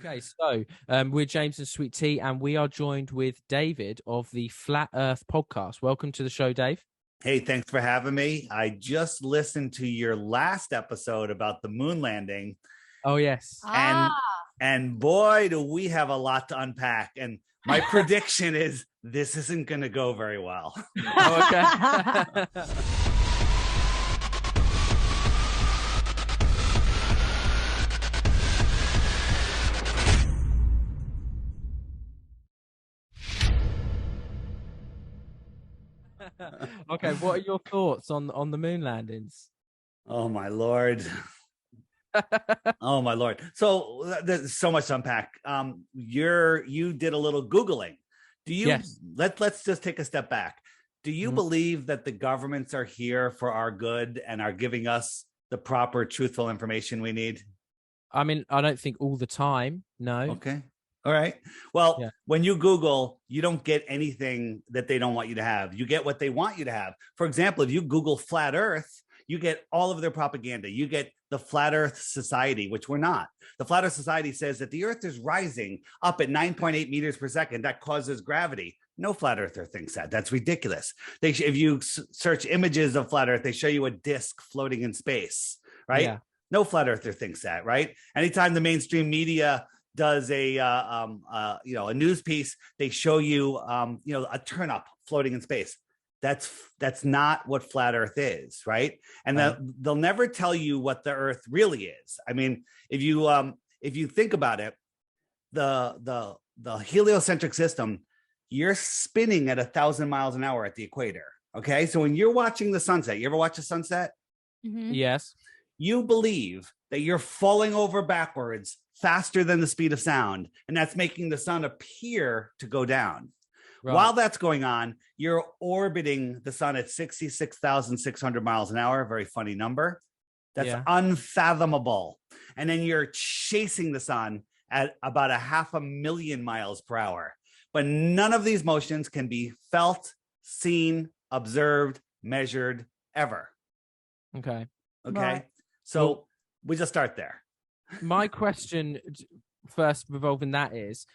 Okay, so we're James and Sweet Tea, and we are joined with David of the Flat Earth podcast. Welcome to the show, Dave. Hey, thanks for having me. I just listened to your last episode about the moon landing. Oh, yes. And boy, do we have a lot to unpack. And my prediction is this isn't going to go very well. Oh, okay. Okay, what are your thoughts on the moon landings? Oh my Lord. Oh my Lord. So there's so much to unpack. You did a little Googling. Do you Yes. Let's just take a step back. Do you Mhm. believe that the governments are here for our good and are giving us the proper truthful information we need? I mean, I don't think all the time. No. Okay. All right. Well, Yeah. when you Google, you don't get anything that they don't want you to have. You get what they want you to have. For example, if you Google flat Earth, you get all of their propaganda. You get the Flat Earth Society, which we're not. The Flat Earth Society says that the Earth is rising up at 9.8 meters per second. That causes gravity. No flat earther thinks that. That's ridiculous. If you search images of flat Earth, they show you a disc floating in space, right? Yeah. No flat earther thinks that, right? Anytime the mainstream media does a news piece, they show you a turnip floating in space. That's not what flat Earth is, right? And Right. they'll never tell you what the Earth really is. I mean, if you think about it, the heliocentric system, you're spinning at 1,000 miles an hour at the equator. Okay, so when you're watching the sunset, you ever watch a sunset? Mm-hmm. Yes. You believe that you're falling over backwards faster than the speed of sound, and that's making the sun appear to go down. Right. While that's going on, you're orbiting the sun at 66,600 miles an hour. Very funny number. That's unfathomable. And then you're chasing the sun at about 500,000 miles per hour. But none of these motions can be felt, seen, observed, measured ever. Okay. Okay. Right. So we just start there. My question first revolving that is,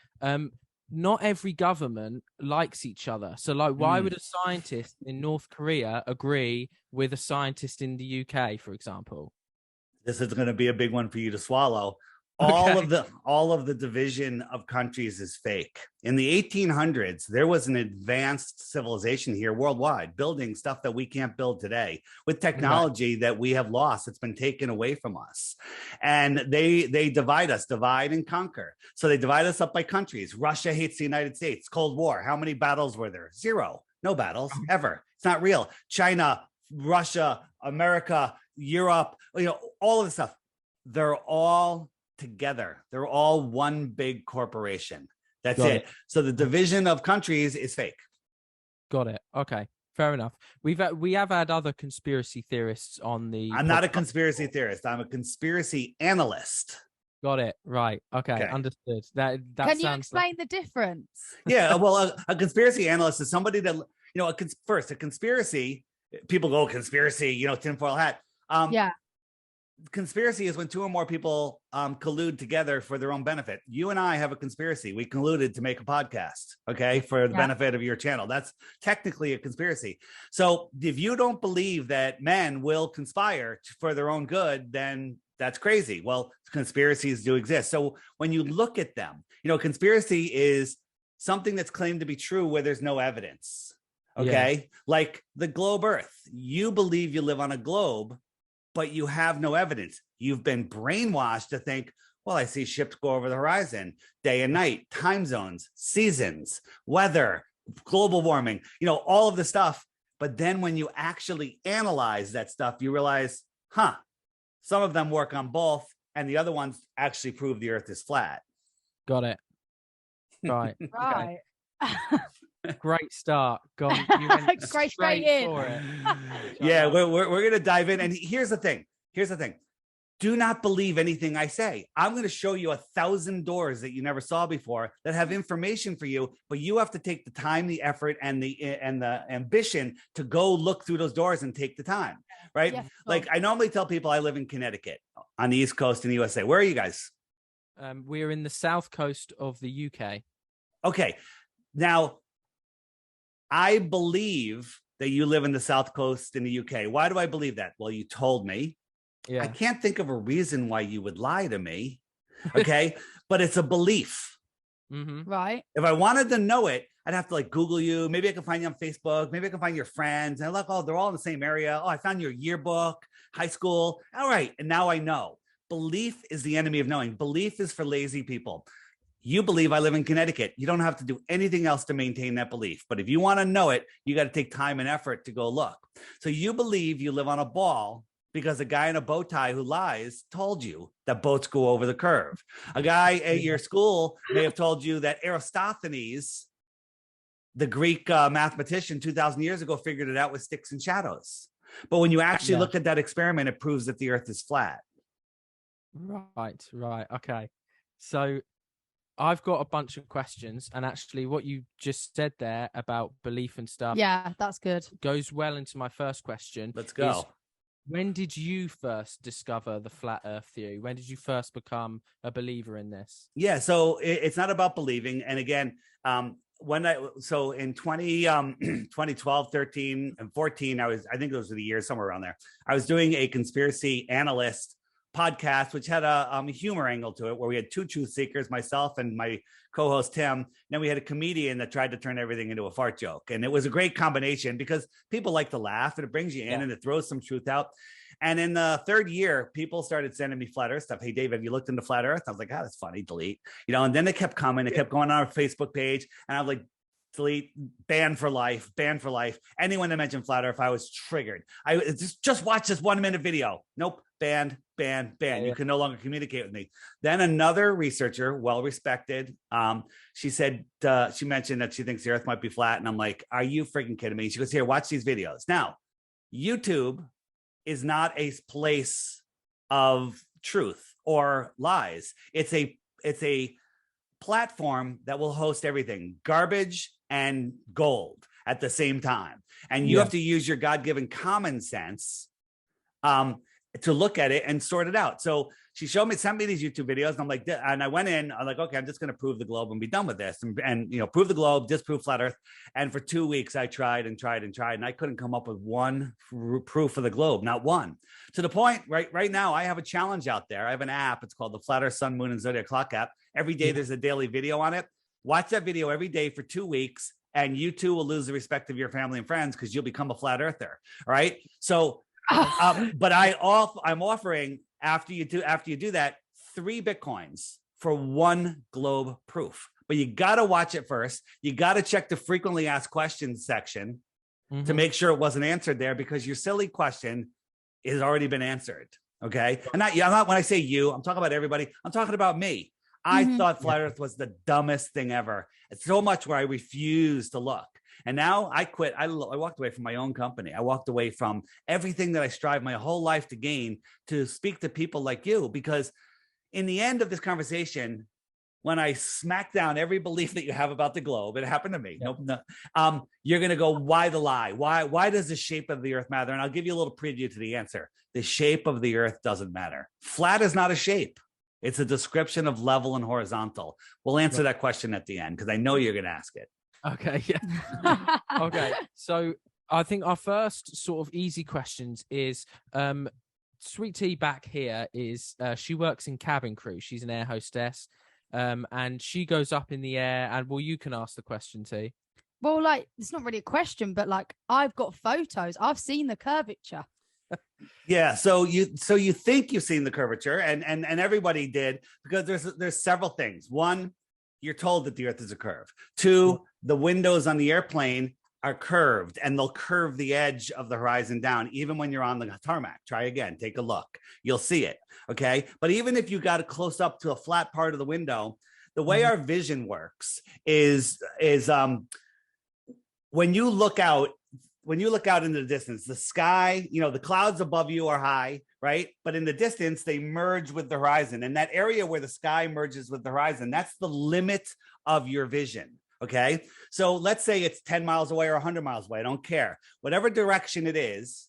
not every government likes each other. So, like, why would a scientist in North Korea agree with a scientist in the UK, for example? This is going to be a big one for you to swallow. All of the division of countries is fake. In the 1800s, there was an advanced civilization here worldwide, building stuff that we can't build today with technology that we have lost. It's been taken away from us. And they divide us, divide and conquer. So they divide us up by countries. Russia hates the United States. Cold War. How many battles were there? 0. No battles ever. It's not real. China, Russia, America, Europe, all of the stuff. They're all together. They're all one big corporation. That's it. So the division of countries is fake. Got it. Okay, fair enough. We have had other conspiracy theorists on the. I'm not a conspiracy theorist. I'm a conspiracy analyst. Got it. Right. Okay. Understood. That Can you sounds explain the difference? Yeah. Well, a conspiracy analyst is somebody that a conspiracy. People go conspiracy. Tinfoil hat. Yeah. Conspiracy is when 2 or more people collude together for their own benefit. You and I have a conspiracy. We colluded to make a podcast, okay, for the benefit of your channel. That's technically a conspiracy. So if you don't believe that men will conspire for their own good, then that's crazy. Well, conspiracies do exist. So when you look at them, conspiracy is something that's claimed to be true where there's no evidence, okay? Like the globe Earth. You believe you live on a globe, but you have no evidence. You've been brainwashed to think, well, I see ships go over the horizon, day and night, time zones, seasons, weather, global warming, all of the stuff. But then when you actually analyze that stuff, you realize, some of them work on both, and the other ones actually prove the Earth is flat. Got it. Right. Right. Great start. Gone. You went straight in. for it. Yeah, we're gonna dive in. And here's the thing. Do not believe anything I say. I'm going to show you 1,000 doors that you never saw before that have information for you, but you have to take the time, the effort, and the ambition to go look through those doors and take the time, right? Yeah. Like I normally tell people I live in Connecticut on the East Coast in the USA. Where are you guys? We're in the south coast of the UK. Okay. Now, I believe that you live in the south coast in the UK. Why do I believe that? Well, you told me. Yeah. I can't think of a reason why you would lie to me. Okay. But it's a belief. Mm-hmm. Right. If I wanted to know it, I'd have to like Google you. Maybe I can find you on Facebook. Maybe I can find your friends. And look, oh, they're all in the same area. Oh, I found your yearbook, high school. All right. And now I know. Belief is the enemy of knowing. Belief is for lazy people. You believe I live in Connecticut. You don't have to do anything else to maintain that belief. But if you want to know it, you got to take time and effort to go look. So you believe you live on a ball because a guy in a bow tie who lies told you that boats go over the curve. A guy at your school may have told you that Aristophanes, the Greek mathematician 2,000 years ago, figured it out with sticks and shadows. But when you actually look at that experiment, it proves that the earth is flat. Right. Okay. So I've got a bunch of questions, and actually what you just said there about belief and stuff. Yeah, that's good. Goes well into my first question. Let's go. When did you first discover the flat earth theory? When did you first become a believer in this? Yeah, so it's not about believing. And again, so in 2012, 13, and 14, I think those were the years, somewhere around there. I was doing a conspiracy analyst podcast, which had a humor angle to it, where we had two truth seekers, myself and my co-host Tim. Then we had a comedian that tried to turn everything into a fart joke. And it was a great combination because people like to laugh and it brings you in and it throws some truth out. And in the third year, people started sending me flat earth stuff. Hey, Dave, have you looked into flat earth? I was like, that's funny, delete. And then they kept coming. It kept going on our Facebook page. And I was like, delete, ban for life. Anyone that mentioned flat earth, I was triggered. I just watch this 1 minute video. Nope, banned. You can no longer communicate with me. Then another researcher, well-respected, she said, she mentioned that she thinks the earth might be flat. And I'm like, are you freaking kidding me? She goes, here, watch these videos. Now, YouTube is not a place of truth or lies. It's a platform that will host everything, garbage and gold at the same time. And you have to use your God-given common sense to look at it and sort it out. So she sent me these YouTube videos, and I'm like, and I went in, I'm like, okay, I'm just going to prove the globe and be done with this, and prove the globe, disprove flat earth. And for 2 weeks, I tried, and I couldn't come up with one proof of the globe, not one. To the point, right now, I have a challenge out there. I have an app. It's called the Flat Earth Sun, Moon, and Zodiac Clock app. Every day, there's a daily video on it. Watch that video every day for 2 weeks, and you too will lose the respect of your family and friends because you'll become a flat earther. All right. So, but I'm offering after you do that 3 Bitcoins for 1 globe proof. But you got to watch it first. You got to check the frequently asked questions section to make sure it wasn't answered there, because your silly question has already been answered. Okay. And I'm not, when I say you, I'm talking about everybody. I'm talking about me. I thought flat earth was the dumbest thing ever. It's so much where I refused to look. And now I quit. I walked away from my own company. I walked away from everything that I strive my whole life to gain, to speak to people like you, because in the end of this conversation, when I smack down every belief that you have about the globe, it happened to me. You're going to go, why the lie? Why does the shape of the earth matter? And I'll give you a little preview to the answer. The shape of the earth doesn't matter. Flat is not a shape. It's a description of level and horizontal. We'll answer that question at the end, because I know you're going to ask it. Okay. Yeah. Okay. So I think our first sort of easy questions is, Sweet Tea back here is, she works in cabin crew. She's an air hostess. And she goes up in the air, and you can ask the question, T. Well, like, it's not really a question, but like, I've got photos. I've seen the curvature. Yeah, so you think you've seen the curvature, and everybody did, because there's several things. One, you're told that the earth is a curve. 2, the windows on the airplane are curved, and they'll curve the edge of the horizon down, even when you're on the tarmac. Try again, take a look. You'll see it. Okay. But even if you got it close up to a flat part of the window, the way our vision works is when you look out into the distance, the sky, the clouds above you are high, right? But in the distance, they merge with the horizon. And that area where the sky merges with the horizon, that's the limit of your vision. Okay. So let's say it's 10 miles away or 100 miles away. I don't care. Whatever direction it is,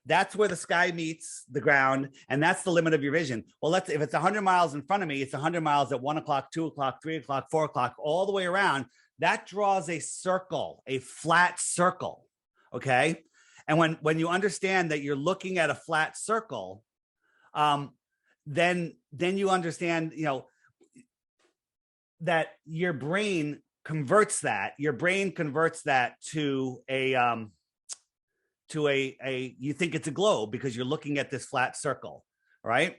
That's where the sky meets the ground, and that's the limit of your vision. Well, if it's 100 miles in front of me, it's 100 miles at 1 o'clock, 2 o'clock, 3 o'clock, 4 o'clock, all the way around. That draws a circle, a flat circle, okay? And when you understand that you're looking at a flat circle, then you understand, that your brain converts that. Your brain converts that to a you think it's a globe because you're looking at this flat circle, right?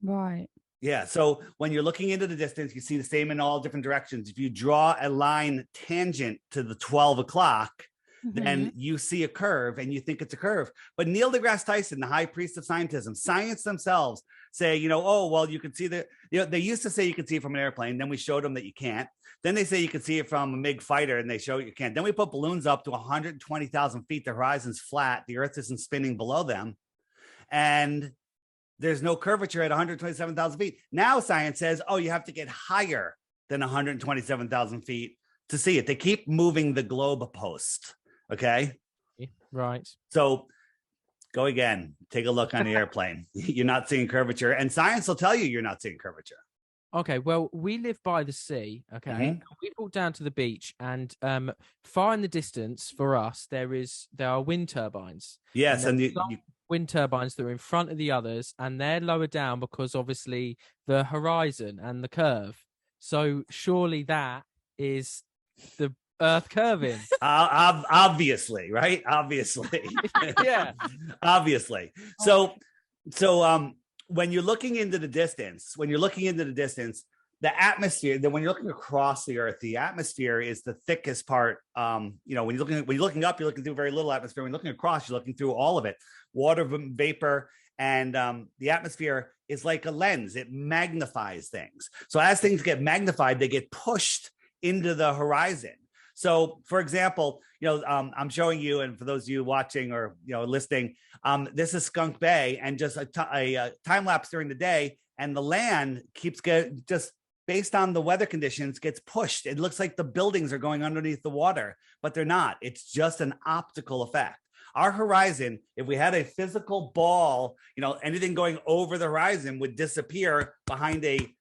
Right. Yeah. So when you're looking into the distance, you see the same in all different directions. If you draw a line tangent to the 12 o'clock, then you see a curve and you think it's a curve. But Neil deGrasse Tyson, the high priest of scientism, science themselves say, oh, well, you can see they used to say you can see it from an airplane. Then we showed them that you can't. Then they say you can see it from a MiG fighter and they show you can't. Then we put balloons up to 120,000 feet. The horizon's flat. The earth isn't spinning below them. And there's no curvature at 127,000 feet. Now science says, oh, you have to get higher than 127,000 feet to see it. They keep moving the globe post. Okay. Right. So go again. Take a look on the airplane. You're not seeing curvature, and science will tell you you're not seeing curvature. Okay, well, we live by the sea, okay? We walk down to the beach, and far in the distance for us, there are wind turbines. Yes, and wind turbines that are in front of the others, and they're lower down because obviously the horizon and the curve. So surely that is the Earth curving. Obviously, right? Obviously. Yeah. Obviously. So when you're looking into the distance, the atmosphere, then when you're looking across the Earth, the atmosphere is the thickest part. When you're looking up, you're looking through very little atmosphere. When you're looking across, you're looking through all of it. Water vapor, and the atmosphere is like a lens. It magnifies things. So as things get magnified, they get pushed into the horizon. So, for example, I'm showing you, and for those of you watching or listening, this is Skunk Bay, and just a time lapse during the day, and the land keeps just based on the weather conditions gets pushed. It looks like the buildings are going underneath the water, but they're not. It's just an optical effect. Our horizon, if we had a physical ball, anything going over the horizon would disappear behind a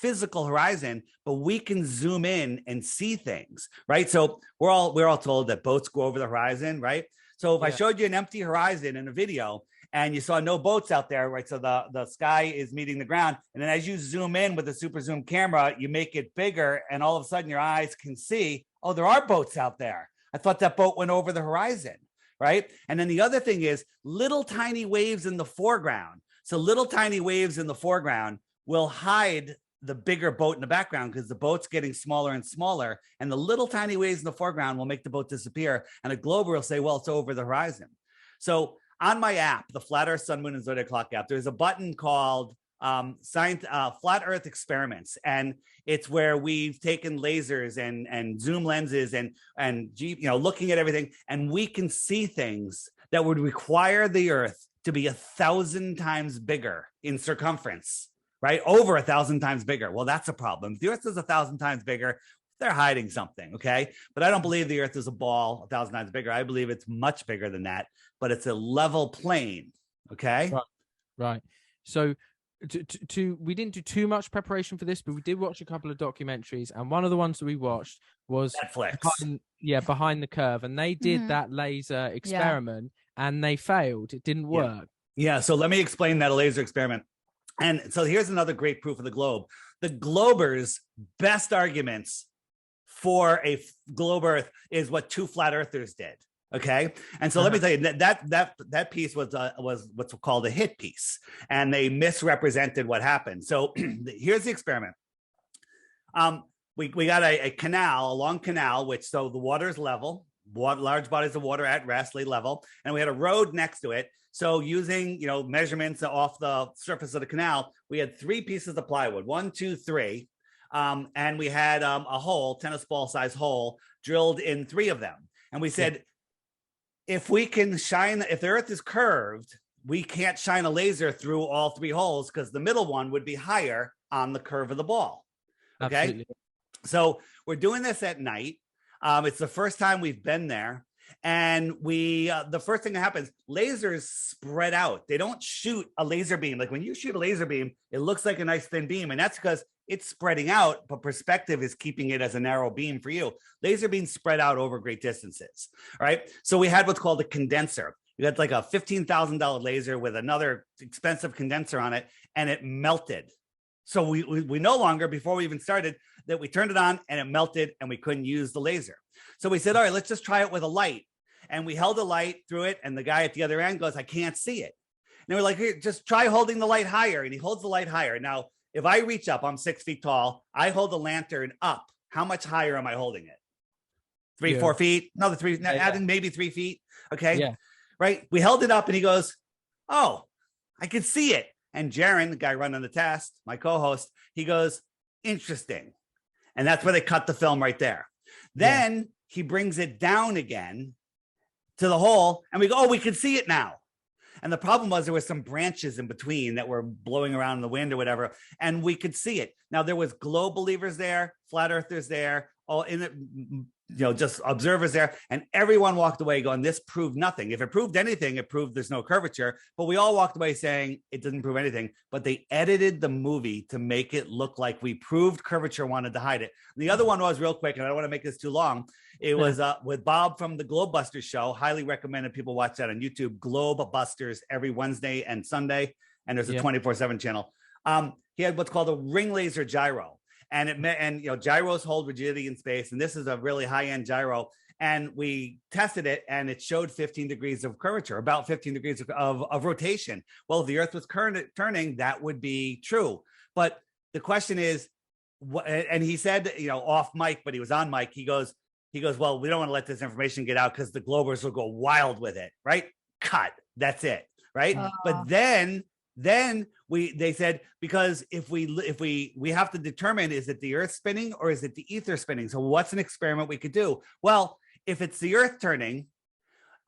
physical horizon, but we can zoom in and see things, right? So we're all told that boats go over the horizon, right? So if I showed you an empty horizon in a video and you saw no boats out there, right? So the sky is meeting the ground. And then as you zoom in with a super zoom camera, you make it bigger, and all of a sudden your eyes can see, oh, there are boats out there. I thought that boat went over the horizon, right? And then the other thing is little tiny waves in the foreground. So little tiny waves in the foreground will hide the bigger boat in the background because the boat's getting smaller and smaller, and the little tiny waves in the foreground will make the boat disappear. And a glober will say, well, it's over the horizon. So on my app, the Flat Earth, Sun, Moon, and Zodiac Clock app, there's a button called Flat Earth Experiments. And it's where we've taken lasers and zoom lenses and looking at everything, and we can see things that would require the Earth to be 1,000 times bigger in circumference. Right? Over 1,000 times bigger. Well, that's a problem. If the Earth is 1,000 times bigger, they're hiding something. Okay. But I don't believe the Earth is a ball 1,000 times bigger. I believe it's much bigger than that, but it's a level plane. Okay. Right. So we didn't do too much preparation for this, but we did watch a couple of documentaries, and one of the ones that we watched was Netflix. Behind the Curve, and they did that laser experiment and they failed. It didn't work. Yeah. So let me explain that laser experiment. And so here's another great proof of the globe. The globers' best arguments for a globe Earth is what two flat earthers did. Okay. And so let me tell you that piece was what's called a hit piece, and they misrepresented what happened. So here's the experiment. We got a long canal, so the water is level, large bodies of water at rest, lay level. And we had a road next to it. So using, measurements off the surface of the canal, we had 3 pieces of plywood, 1, 2, 3. And we had a hole, tennis ball size hole, drilled in 3 of them. And we said, if the Earth is curved, we can't shine a laser through all 3 holes because the middle one would be higher on the curve of the ball. Okay. Absolutely. So we're doing this at night. It's the first time we've been there. And the first thing that happens, lasers spread out. They don't shoot a laser beam. Like when you shoot a laser beam, it looks like a nice thin beam. And that's because it's spreading out, but perspective is keeping it as a narrow beam for you. Laser beams spread out over great distances. All right. So we had what's called a condenser. You had like a $15,000 laser with another expensive condenser on it, and it melted. So we no longer, before we even started, that we turned it on and it melted and we couldn't use the laser. So we said, all right, let's just try it with a light. And we held the light through it, and the guy at the other end goes, I can't see it. And we're like, here, just try holding the light higher. And he holds the light higher. Now, if I reach up, I'm 6 feet tall. I hold the lantern up. How much higher am I holding it? 3, 4 feet? Another 3, adding maybe 3 feet. Okay. Yeah. Right. We held it up and he goes, oh, I can see it. And Jaron, the guy running the test, my co-host, he goes, interesting. And that's where they cut the film right there. Then he brings it down again to the hole, and we go, oh, we can see it now. And the problem was there was some branches in between that were blowing around in the wind or whatever, and we could see it. Now, there was globe believers there, flat earthers there, all in it, just observers there, and everyone walked away going, this proved nothing. If it proved anything, it proved there's no curvature, but we all walked away saying it didn't prove anything. But they edited the movie to make it look like we proved curvature, wanted to hide it. And the other one was, real quick, and I don't want to make this too long, it was with Bob from the Globebusters show. Highly recommended people watch that on YouTube. Globebusters every Wednesday and Sunday, and there's a 24/7 channel. He had what's called a ring laser gyro. And gyros hold rigidity in space, and this is a really high-end gyro. And we tested it, and it showed 15 degrees of curvature, about 15 degrees of rotation. Well, if the Earth was turning, that would be true. But the question is, and he said, off mic, but he was on mic. He goes, well, we don't want to let this information get out because the Globers will go wild with it, right? Cut. That's it, right? But then they said, because if we have to determine, is it the Earth spinning or is it the ether spinning? So what's an experiment we could do? Well, if it's the Earth turning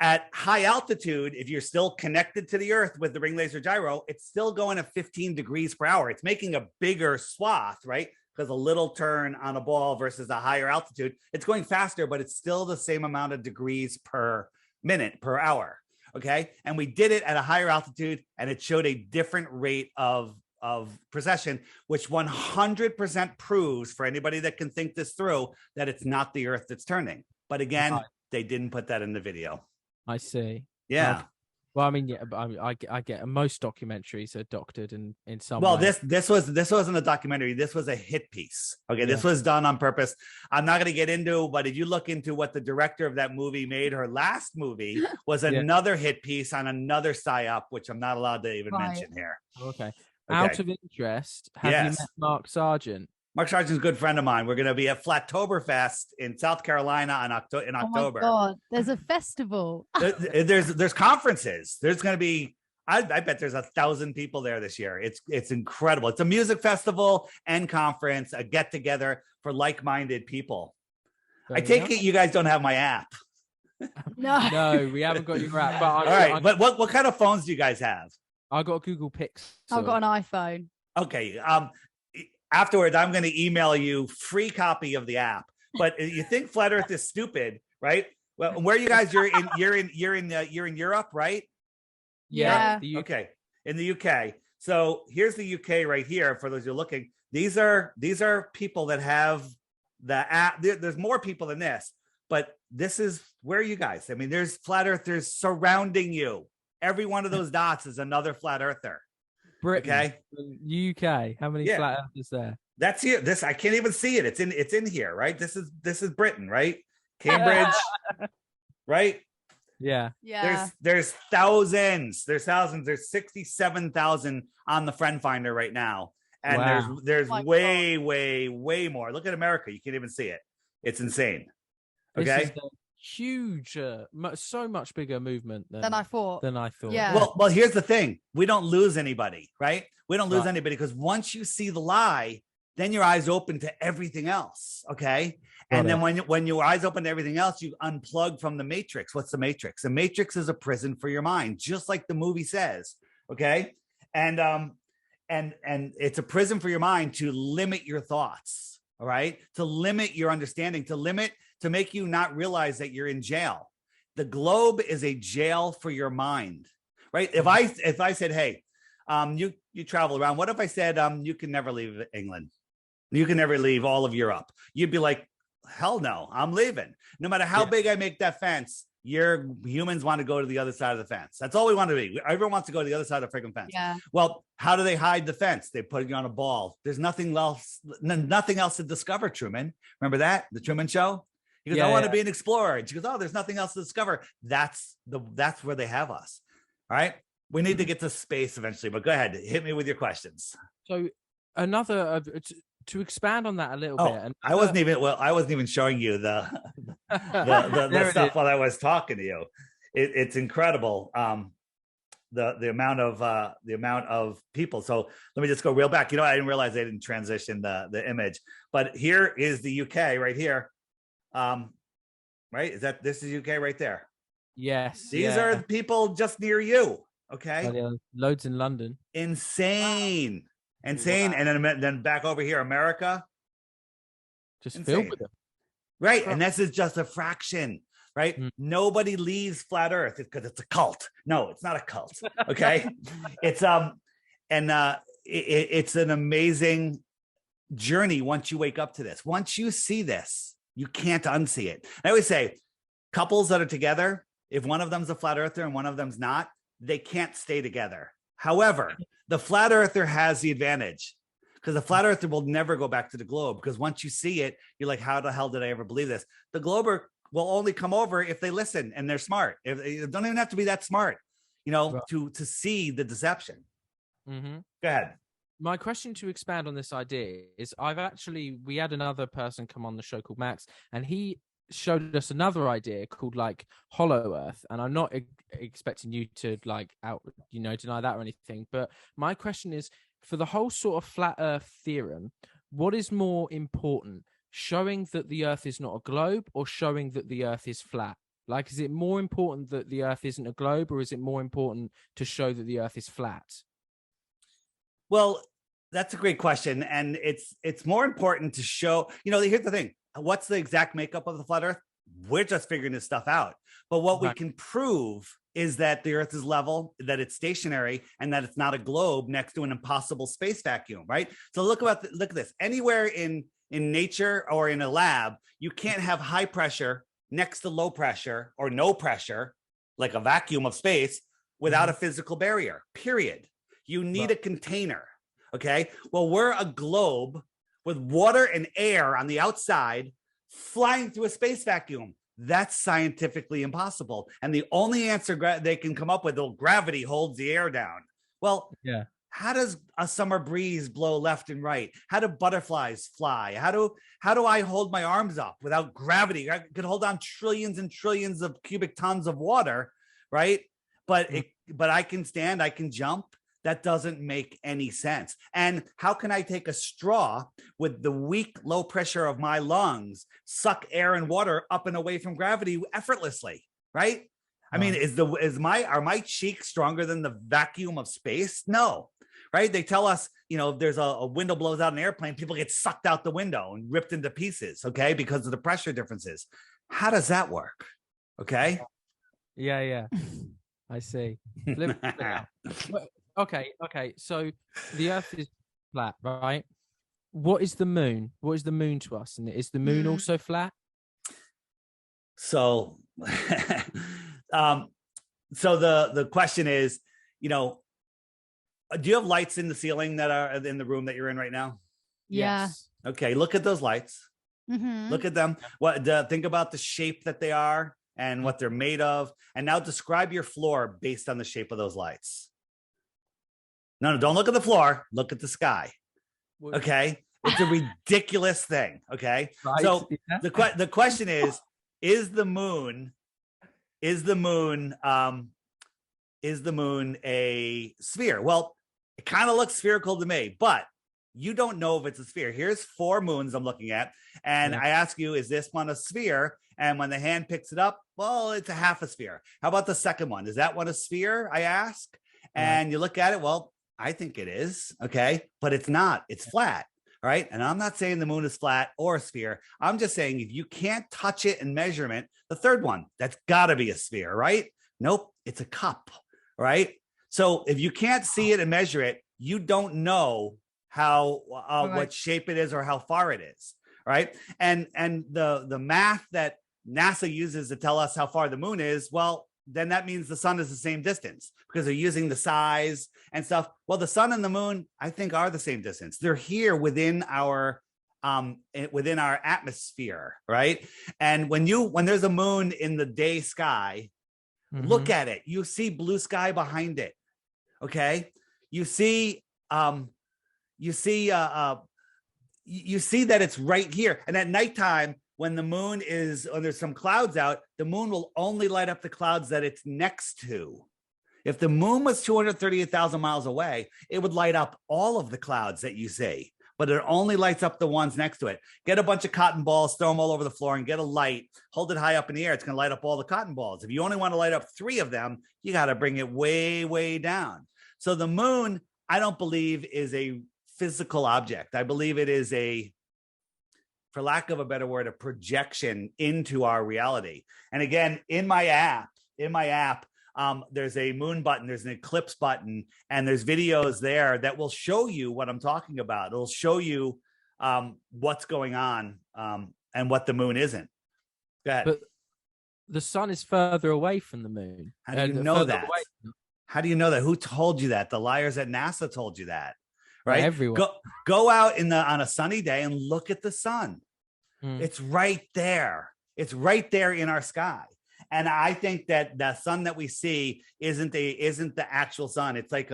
at high altitude, if you're still connected to the Earth with the ring laser gyro, it's still going at 15 degrees per hour. It's making a bigger swath, right? Because a little turn on a ball versus a higher altitude, it's going faster, but it's still the same amount of degrees per minute per hour. Okay. And we did it at a higher altitude, and it showed a different rate of precession, which 100% proves, for anybody that can think this through, that it's not the Earth that's turning. But again, they didn't put that in the video. I see. Yeah. Well, I mean, I get most documentaries are doctored in some well, way. this wasn't a documentary. This was a hit piece. Okay, this was done on purpose. I'm not going to get into, but if you look into what the director of that movie made, her last movie was another hit piece on another psyop, which I'm not allowed to even mention here. Okay. Out of interest, have you met Mark Sargent? Mark Sargent's a good friend of mine. We're going to be at Flattoberfest in South Carolina in October. Oh my God, there's a festival. There's conferences. There's going to be, I bet there's 1,000 people there this year. It's incredible. It's a music festival and conference, a get together for like-minded people. I take it you guys don't have my app. No, we haven't got your app. But all right, but what kind of phones do you guys have? I got a Google Pixel. I've got an iPhone. Okay. Afterwards, I'm going to email you free copy of the app. But you think Flat Earth is stupid, right? Well, where are you guys? You're in Europe, right? Yeah. Okay, in the UK. So here's the UK right here. For those who are looking, these are people that have the app. There's more people than this, but this is where are you guys? I mean, there's Flat Earthers surrounding you. Every one of those dots is another Flat Earther. Britain, okay, UK. How many flat earthers there? That's here. This I can't even see it. It's in here, right? This is Britain, right? Cambridge, right? Yeah. There's thousands. There's 67,000 on the Friend Finder right now, and there's way more. Look at America. You can't even see it. It's insane. Okay. This is huge, so much bigger movement than I thought. Yeah. Well, here's the thing: we don't lose anybody, right? We don't lose anybody because once you see the lie, then your eyes open to everything else. Okay, and then when your eyes open to everything else, you unplug from the matrix. What's the matrix? The matrix is a prison for your mind, just like the movie says. Okay, and it's a prison for your mind to limit your thoughts. All right, to limit your understanding, to make you not realize that you're in jail. The globe is a jail for your mind, right? If I said, hey, you travel around, what if I said, you can never leave England? You can never leave all of Europe. You'd be like, hell no, I'm leaving. No matter how big I make that fence, humans want to go to the other side of the fence. That's all we want to be. Everyone wants to go to the other side of the freaking fence. Yeah. Well, how do they hide the fence? They put you on a ball. There's nothing else to discover, Truman. Remember that? The Truman Show? He goes, I want to be an explorer. And she goes, oh, there's nothing else to discover. That's where they have us. All right. We need to get to space eventually, but go ahead. Hit me with your questions. So another to expand on that a little bit. I wasn't even showing you the stuff while I was talking to you. It's incredible. The amount of people. So let me just go real back. I didn't realize they didn't transition the image, but here is the UK right here. Right? This is UK right there? Yes. These are the people just near you. Okay. Loads in London. Insane. Wow. And then back over here, America. Just filled with them. Right. And this is just a fraction. Right. Nobody leaves flat Earth because it's a cult. No, it's not a cult. Okay. It's it's an amazing journey once you wake up to this. Once you see this, you can't unsee it. I always say couples that are together, if one of them's a flat earther and one of them's not, they can't stay together. However, the flat earther has the advantage because the flat earther will never go back to the globe, because once you see it, you're like, how the hell did I ever believe this? The glober will only come over if they listen and they're smart. If they don't even have to be that smart, to see the deception. Mm-hmm. Go ahead. My question to expand on this idea is we had another person come on the show called Max, and he showed us another idea called like hollow earth. And I'm not expecting you to deny that or anything. But my question is, for the whole sort of flat earth theorem, what is more important, showing that the earth is not a globe or showing that the earth is flat? Like, is it more important that the earth isn't a globe, or is it more important to show that the earth is flat? Well, that's a great question. And it's more important to show, here's the thing. What's the exact makeup of the flat earth? We're just figuring this stuff out. But what we can prove is that the earth is level, that it's stationary, and that it's not a globe next to an impossible space vacuum, right? So look at this. Anywhere in nature or in a lab, you can't have high pressure next to low pressure or no pressure, like a vacuum of space, without a physical barrier, period. You need a container. Okay. Well, we're a globe with water and air on the outside flying through a space vacuum. That's scientifically impossible. And the only answer they can come up with is gravity holds the air down. Well, how does a summer breeze blow left and right? How do butterflies fly? How do I hold my arms up without gravity? I could hold on trillions and trillions of cubic tons of water, right? But I can stand, I can jump. That doesn't make any sense. And how can I take a straw with the weak, low pressure of my lungs, suck air and water up and away from gravity effortlessly, right? I mean, are my cheeks stronger than the vacuum of space? No, right? They tell us, if there's a window blows out an airplane, people get sucked out the window and ripped into pieces, okay? Because of the pressure differences. How does that work? Okay. Yeah. I see. Okay. So the earth is flat, right? What is the moon? What is the moon to us? And is the moon also flat? So, so the question is, do you have lights in the ceiling that are in the room that you're in right now? Yeah. Yes. Okay. Look at those lights. Mm-hmm. Look at them. Think about the shape that they are and what they're made of. And now describe your floor based on the shape of those lights. No, don't look at the floor. Look at the sky. Okay. It's a ridiculous thing. Okay. Right. So the question is the moon a sphere? Well, it kind of looks spherical to me, but you don't know if it's a sphere. Here's 4 moons I'm looking at. And I ask you, is this one a sphere? And when the hand picks it up, well, it's a half a sphere. How about the second one? Is that one a sphere? I ask. And you look at it. Well, I think it is. Okay. But it's not. It's flat. right? And I'm not saying the moon is flat or a sphere. I'm just saying if you can't touch it and measurement, the third one, that's got to be a sphere, right? Nope, it's a cup, right? So if you can't see it and measure it, you don't know how what shape it is or how far it is, right? And the math that NASA uses to tell us how far the moon is, well, then that means the sun is the same distance because they're using the size and stuff. Well, the sun and the moon, I think, are the same distance. They're here within our atmosphere, right? And when there's a moon in the day sky, look at it. You see blue sky behind it. Okay, you see that it's right here. And at nighttime, when the moon is, when there's some clouds out, the moon will only light up the clouds that it's next to. If the moon was 238,000 miles away, it would light up all of the clouds that you see, but it only lights up the ones next to it. Get a bunch of cotton balls, throw them all over the floor and get a light, hold it high up in the air. It's going to light up all the cotton balls. If you only want to light up 3 of them, you got to bring it way, way down. So the moon, I don't believe is a physical object. I believe it is for lack of a better word, a projection into our reality. And again, in my app, there's a moon button, there's an eclipse button, and there's videos there that will show you what I'm talking about. It'll show you what's going on and what the moon isn't. Go ahead. But the sun is further away from the moon. How do you know that? How do you know that? Who told you that? The liars at NASA told you that. Right? Everyone. Go out on a sunny day and look at the sun. It's right there. It's right there in our sky. And I think that the sun that we see isn't the actual sun. It's like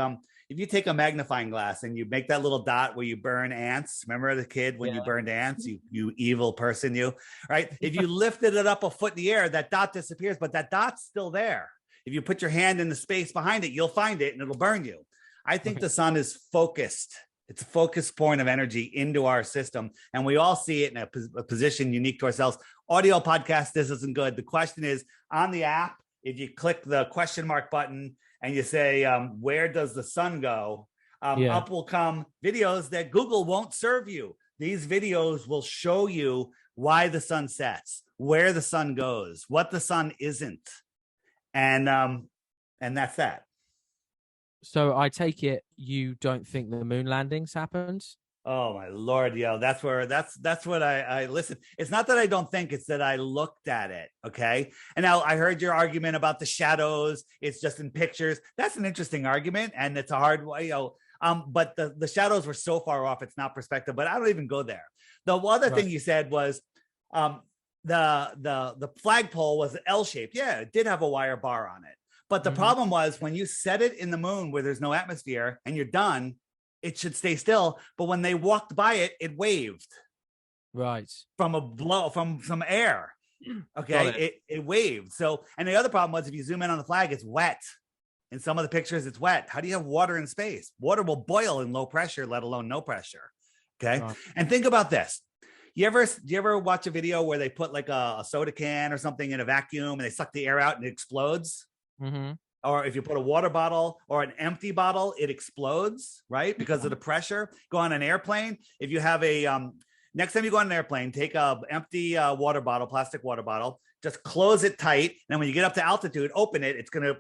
if you take a magnifying glass and you make that little dot where you burn ants. Remember the kid when you burned ants? You evil person, you, right? If you lifted it up a foot in the air, that dot disappears, but that dot's still there. If you put your hand in the space behind it, you'll find it and it'll burn you. I think the sun is focused. It's a focus point of energy into our system. And we all see it in a position unique to ourselves. Audio podcast, this isn't good. The question is on the app, if you click the question mark button and you say, where does the sun go? Up will come videos that Google won't serve you. These videos will show you why the sun sets, where the sun goes, what the sun isn't. And that's that. So I take it you don't think the moon landings happened? Oh my Lord, that's what I listen. It's not that I don't think, it's that I looked at it. Okay. And now I heard your argument about the shadows. It's just in pictures. That's an interesting argument. And it's a hard way, but the shadows were so far off. It's not perspective, but I don't even go there. The other thing you said was, the flagpole was L-shaped. Yeah, it did have a wire bar on it. But the problem was when you set it in the moon where there's no atmosphere and you're done, it should stay still. But when they walked by it, it waved. Right. From some air. Okay. It waved. So, and the other problem was if you zoom in on the flag, it's wet. In some of the pictures, it's wet. How do you have water in space? Water will boil in low pressure, let alone no pressure. Okay. Right. And think about this. Do you ever watch a video where they put like a soda can or something in a vacuum and they suck the air out and it explodes? Or if you put a water bottle or an empty bottle, it explodes, right? Because of the pressure. Go on an airplane. If you have next time you go on an airplane, take a empty water bottle, plastic water bottle, just close it tight. And then when you get up to altitude, open it. It's going to,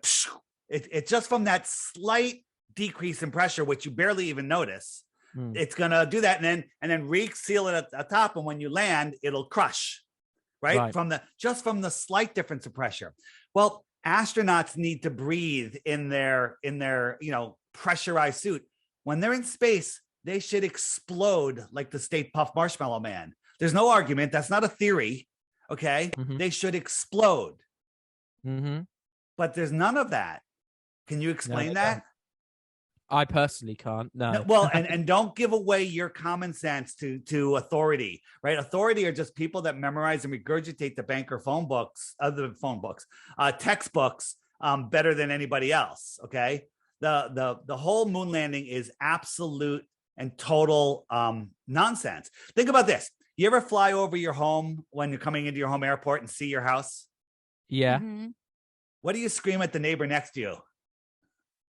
it's just from that slight decrease in pressure, which you barely even notice. It's going to do that. And then re-seal it at the top. And when you land, it'll crush, right? From the slight difference of pressure. Well, astronauts need to breathe in their pressurized suit. When they're in space, they should explode like the Stay Puft Marshmallow Man. There's no argument. That's not a theory. Okay. They should explode. But there's none of that. Can you explain that? I personally can't. No. Well, and don't give away your common sense to authority, right? Authority are just people that memorize and regurgitate the banker textbooks better than anybody else. Okay. The whole moon landing is absolute and total nonsense. Think about this. You ever fly over your home when you're coming into your home airport and see your house? Yeah. What do you scream at the neighbor next to you?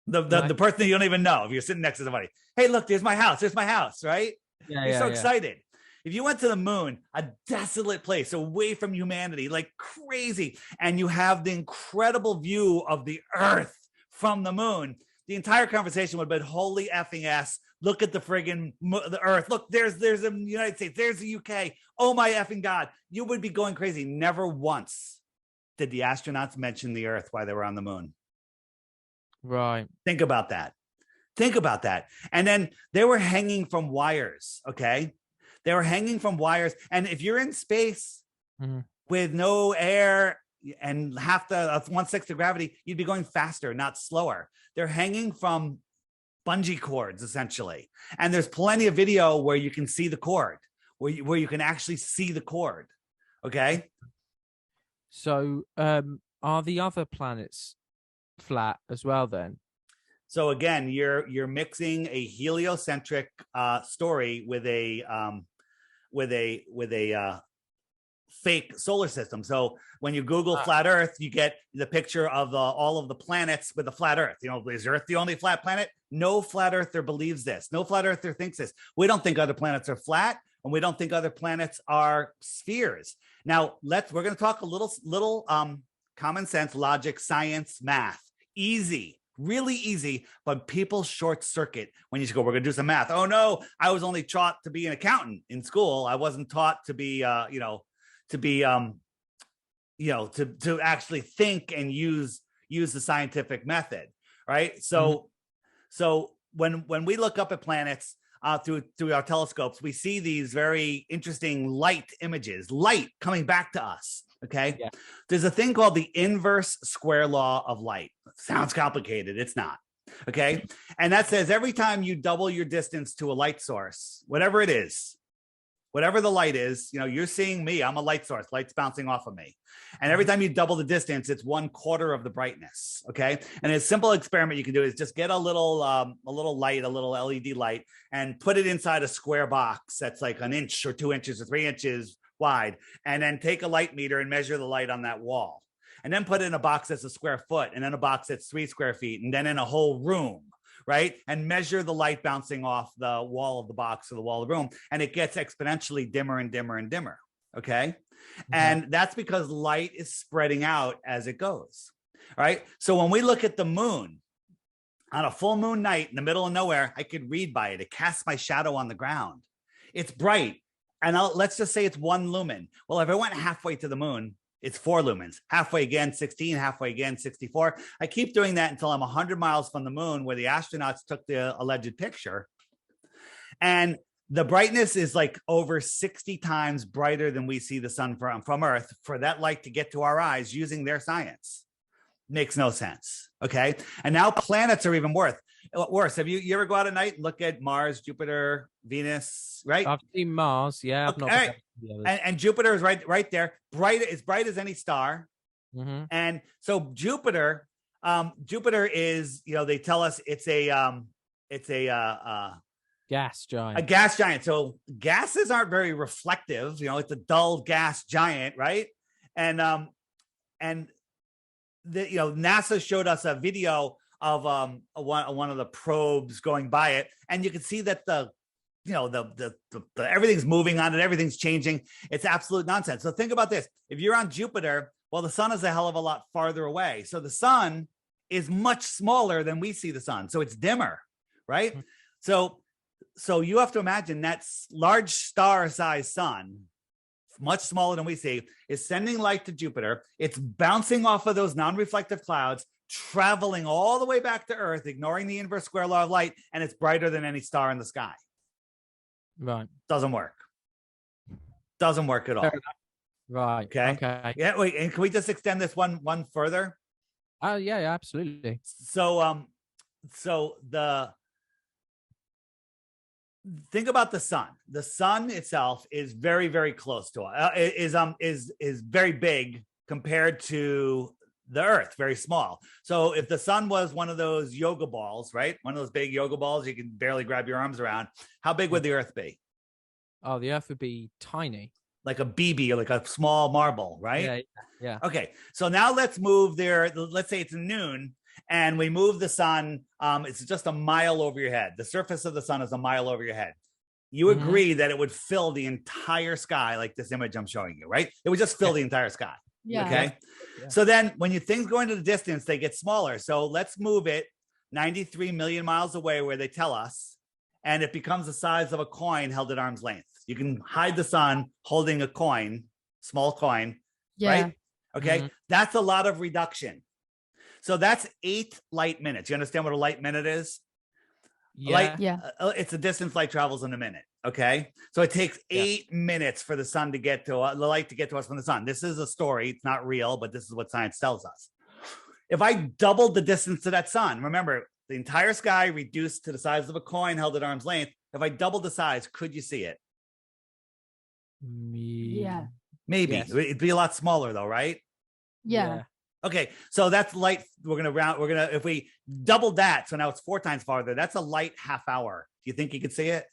The person you don't even know if you're sitting next to somebody. Hey, look, there's my house, right? Yeah, You're so yeah. excited. If you went to the moon, a desolate place away from humanity, like crazy, and you have the incredible view of the Earth from the moon, the entire conversation would have been holy effing ass. Look at the friggin' the Earth. Look, there's the United States. There's the UK. Oh my effing God. You would be going crazy. Never once did the astronauts mention the Earth while they were on the moon. Right. Think about that. Think about that. And then they were hanging from wires, okay? They were hanging from wires. And if you're in space with no air and half the 1/6 of gravity, you'd be going faster, not slower. They're hanging from bungee cords, essentially. And there's plenty of video where you can see the cord, where you can actually see the cord, okay? So are the other planets flat as well then? So again, you're mixing a heliocentric story with a fake solar system. So when you Google flat Earth, you get the picture of all of the planets with a flat Earth. You know, is Earth the only flat planet? No flat earther believes this. No flat earther thinks this. We don't think other planets are flat, and we don't think other planets are spheres. Now, we're going to talk a little common sense, logic, science, math. Easy. Really easy, but people short circuit when you go, we're going to do some math. Oh no, I was only taught to be an accountant in school. I wasn't taught to be, to actually think and use the scientific method, right? So when we look up at planets through our telescopes, we see these very interesting light images, light coming back to us. Okay. Yeah. There's a thing called the inverse square law of light. Sounds complicated. It's not. Okay. And that says every time you double your distance to a light source, whatever it is, whatever the light is, you know, you're seeing me. I'm a light source. Light's bouncing off of me. And every time you double the distance, it's 1/4 of the brightness. Okay. And a simple experiment you can do is just get a little light, a little LED light, and put it inside a square box that's like 1 inch or 2 inches or 3 inches wide, and then take a light meter and measure the light on that wall, and then put it in a box that's a square foot, and then a box that's 3 square feet, and then in a whole room, right? And measure the light bouncing off the wall of the box or the wall of the room, and it gets exponentially dimmer and dimmer and dimmer. Okay. And that's because light is spreading out as it goes. All right. So when we look at the moon on a full moon night in the middle of nowhere, I could read by it. It casts my shadow on the ground. It's bright. And let's just say it's 1 lumen. Well, if I went halfway to the moon, it's 4 lumens. Halfway again, 16. Halfway again, 64. I keep doing that until I'm 100 miles from the moon, where the astronauts took the alleged picture. And the brightness is like over 60 times brighter than we see the sun from Earth, for that light to get to our eyes using their science. Makes no sense. Okay. And now planets are even worse. Have you ever go out at night and look at Mars, Jupiter, Venus, right? I've seen Mars. Yeah. I've not and Jupiter is right there. As bright as any star. And so Jupiter is, they tell us it's a gas giant. A gas giant. So gases aren't very reflective. It's a dull gas giant, right? And NASA showed us a video of one of the probes going by it, and you can see that the everything's moving on it, everything's changing. It's absolute nonsense. So think about this: if you're on Jupiter, well, the sun is a hell of a lot farther away, so the sun is much smaller than we see the sun, so it's dimmer, right? So you have to imagine that large star-sized sun, much smaller than we see, is sending light to Jupiter. It's bouncing off of those non-reflective clouds, traveling all the way back to Earth, ignoring the inverse square law of light, and it's brighter than any star in the sky. Right. Doesn't work. Doesn't work at all. Right. Okay. Yeah. Wait. And can we just extend this one further? Oh yeah, absolutely. So think about the sun. The sun itself is very, very close to us. Is very big compared to the Earth, very small. So if the sun was one of those yoga balls, right? One of those big yoga balls you can barely grab your arms around. How big would the Earth be? Oh, the Earth would be tiny. Like a BB, or like a small marble, right? Yeah. Okay. So now let's move there. Let's say it's noon, and we move the sun. It's just a mile over your head. The surface of the sun is a mile over your head. you agree that it would fill the entire sky like this image I'm showing you, right? It would just fill the entire sky. Yeah. Okay. Yeah. So then when things go into the distance, they get smaller. So let's move it 93 million miles away where they tell us, and it becomes the size of a coin held at arm's length. You can hide the sun holding a coin, small coin, right? Okay. That's a lot of reduction. So that's 8 light minutes. You understand what a light minute is? It's the distance light travels in a minute. Okay. So it takes 8 minutes for the sun to get to the light to get to us from the sun. This is a story. It's not real, but this is what science tells us. If I doubled the distance to that sun, remember the entire sky reduced to the size of a coin held at arm's length. If I doubled the size, could you see it? Yeah. Maybe. Yes. It'd be a lot smaller though, right? Yeah. Okay, so that's light. If we double that, so now it's 4 times farther. That's a light half hour. Do you think you could see it?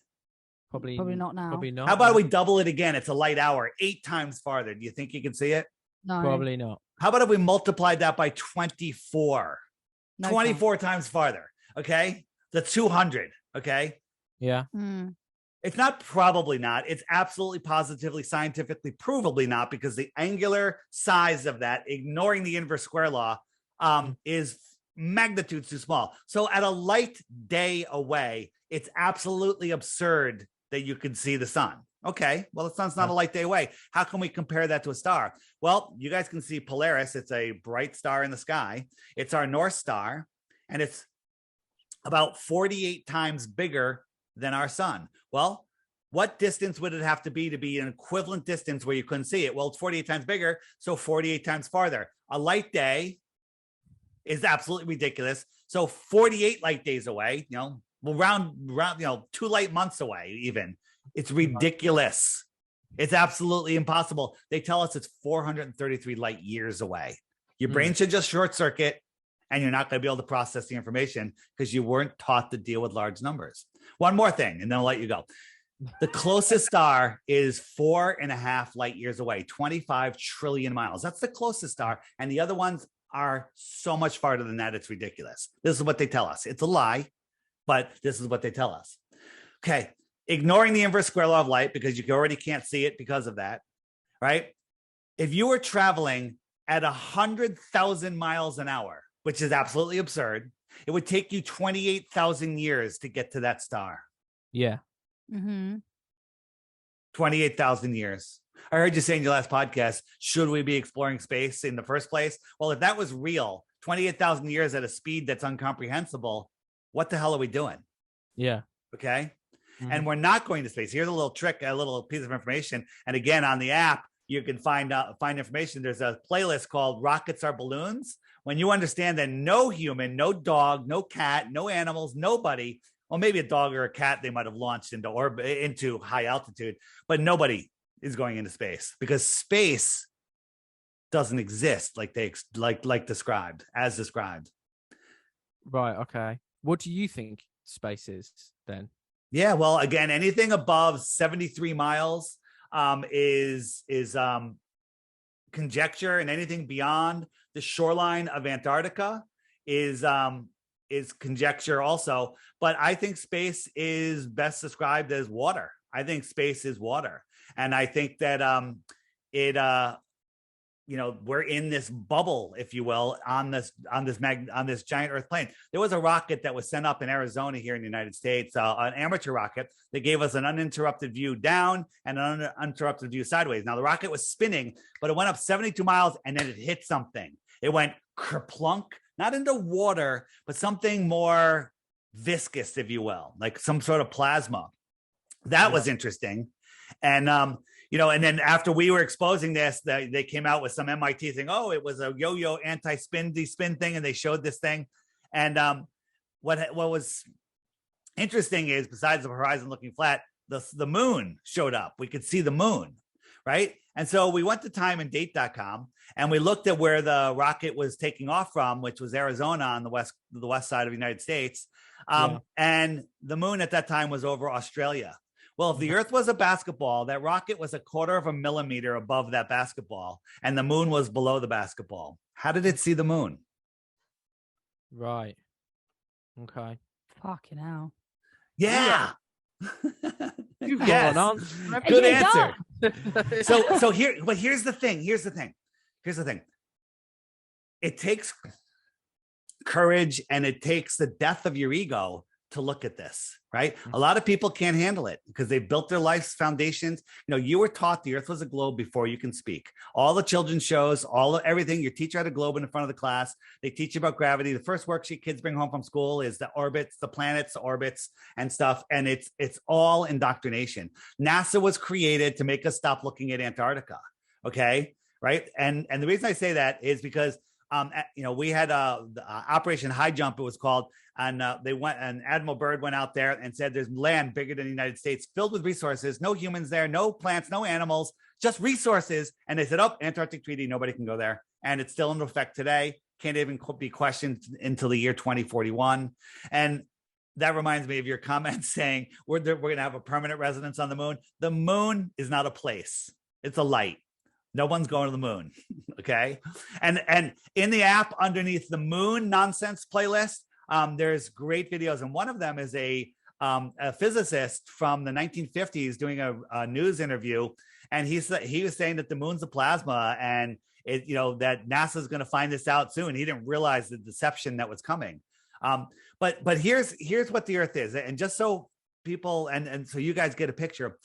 Probably not now. Probably not. How about we double it again? It's a light hour, 8 times farther. Do you think you can see it? No. Probably not. How about if we multiplied that by 24? No 24 times farther. Okay, the 200. Okay. Yeah. It's not probably not. It's absolutely positively scientifically provably not, because the angular size of that, ignoring the inverse square law, is magnitudes too small. So at a light day away, it's absolutely absurd that you can see the sun. Okay, well, the sun's not a light day away. How can we compare that to a star? Well, you guys can see Polaris. It's a bright star in the sky. It's our North Star, and it's about 48 times bigger than our sun. Well, what distance would it have to be an equivalent distance where you couldn't see it? Well, it's 48 times bigger, so 48 times farther. A light day is absolutely ridiculous. So 48 light days away, round, 2 light months away even. It's ridiculous. It's absolutely impossible. They tell us it's 433 light years away. Your brain should just short circuit, and you're not going to be able to process the information because you weren't taught to deal with large numbers. One more thing, and then I'll let you go. The closest star is 4.5 light years away, 25 trillion miles. That's the closest star. And the other ones are so much farther than that. It's ridiculous. This is what they tell us. It's a lie, but this is what they tell us. Okay. Ignoring the inverse square law of light, because you already can't see it because of that, right? If you were traveling at 100,000 miles an hour, which is absolutely absurd, it would take you 28,000 years to get to that star. Yeah. 28,000 years. I heard you say in your last podcast, should we be exploring space in the first place? Well, if that was real, 28,000 years at a speed that's incomprehensible, what the hell are we doing? Yeah. Okay. And we're not going to space. Here's a little trick, a little piece of information. And again, on the app, you can find information. There's a playlist called Rockets Are Balloons. When you understand that no human, no dog, no cat, no animals, nobody, well, maybe a dog or a cat they might have launched into orbit, into high altitude, but nobody is going into space, because space doesn't exist like described. Right. Okay. What do you think space is then? Yeah. Well, again, anything above 73 miles is conjecture, and anything beyond the shoreline of Antarctica is conjecture also. But I think space is best described as water. I think space is water. And I think that we're in this bubble, if you will, on this giant Earth plane. There was a rocket that was sent up in Arizona here in the United States, an amateur rocket. They gave us an uninterrupted view down and an uninterrupted view sideways. Now the rocket was spinning, but it went up 72 miles and then it hit something. It went kerplunk, not into water, but something more viscous, if you will, like some sort of plasma. That was interesting. And and then after we were exposing this, they came out with some MIT thing. Oh, it was a yo-yo anti-spin thing, and they showed this thing. And what was interesting is, besides the horizon looking flat, the moon showed up. We could see the moon, right? And so we went to timeanddate.com and we looked at where the rocket was taking off from, which was Arizona on the west side of the United States. And the moon at that time was over Australia. Well, if the Earth was a basketball, that rocket was 1/4 millimeter above that basketball, and the moon was below the basketball. How did it see the moon? Right. Okay. Fucking hell. Yeah. You've got Yes. an answer for everything. Good Yeah, answer. So here's the thing. It takes courage and it takes the death of your ego to look at this, right? A lot of people can't handle it because they built their life's foundations. You know, you were taught the earth was a globe before you can speak. All the children's shows, everything, your teacher had a globe in front of the class. They teach you about gravity. The first worksheet kids bring home from school is the orbits, the planets, the orbits and stuff. And it's all indoctrination. NASA was created to make us stop looking at Antarctica. Okay. Right. And the reason I say that is because we had Operation High Jump, it was called, and Admiral Byrd went out there and said there's land bigger than the United States filled with resources, no humans there, no plants, no animals, just resources. And they said, oh, Antarctic Treaty, nobody can go there. And it's still in effect today. Can't even be questioned until the year 2041. And that reminds me of your comment saying we're going to have a permanent residence on the moon. The moon is not a place. It's a light. No one's going to the moon. Okay. And in the app underneath the moon nonsense playlist, there's great videos. And one of them is a physicist from the 1950s doing a news interview. And he was saying that the moon's a plasma and that NASA is going to find this out soon. He didn't realize the deception that was coming. But here's what the earth is. And just so people, and so you guys get a picture,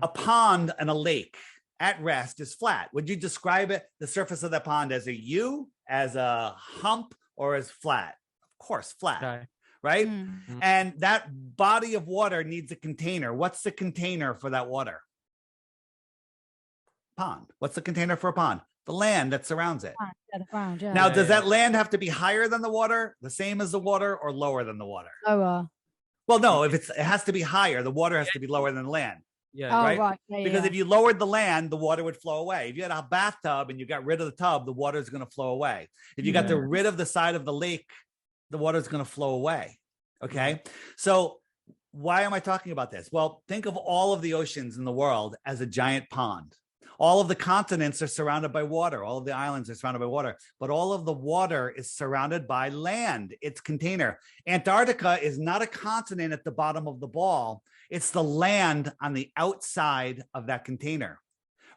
a pond and a lake at rest is flat. Would you describe the surface of that pond as a U, as a hump, or as flat? Of course, flat, okay. Right? Mm-hmm. And that body of water needs a container. What's the container for that water? Pond. What's the container for a pond? The land that surrounds it. Now, does that land have to be higher than the water, the same as the water, or lower than the water? Lower. Well, no, if it has to be higher, the water has to be lower than the land. Yeah. Right. Yeah, because if you lowered the land, the water would flow away. If you had a bathtub and you got rid of the tub, the water is going to flow away. If you got rid of the side of the lake, the water is going to flow away. Okay. So why am I talking about this? Well, think of all of the oceans in the world as a giant pond. All of the continents are surrounded by water. All of the islands are surrounded by water, but all of the water is surrounded by land. It's container. Antarctica is not a continent at the bottom of the ball. It's the land on the outside of that container.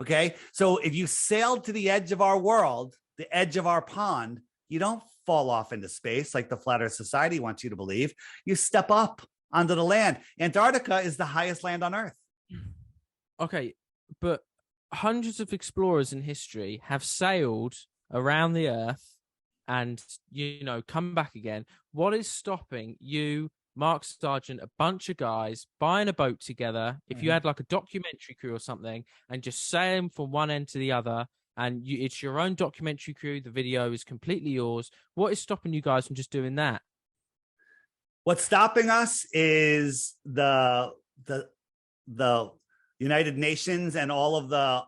Okay. So if you sailed to the edge of our world, the edge of our pond, you don't fall off into space like the Flat Earth Society wants you to believe. You step up onto the land. Antarctica is the highest land on Earth. Okay. But hundreds of explorers in history have sailed around the Earth and, come back again. What is stopping you, Mark Sargent, a bunch of guys buying a boat together, if you had like a documentary crew or something, and just sailing from one end to the other, and it's your own documentary crew, the video is completely yours. What is stopping you guys from just doing that? What's stopping us is the United Nations and all of the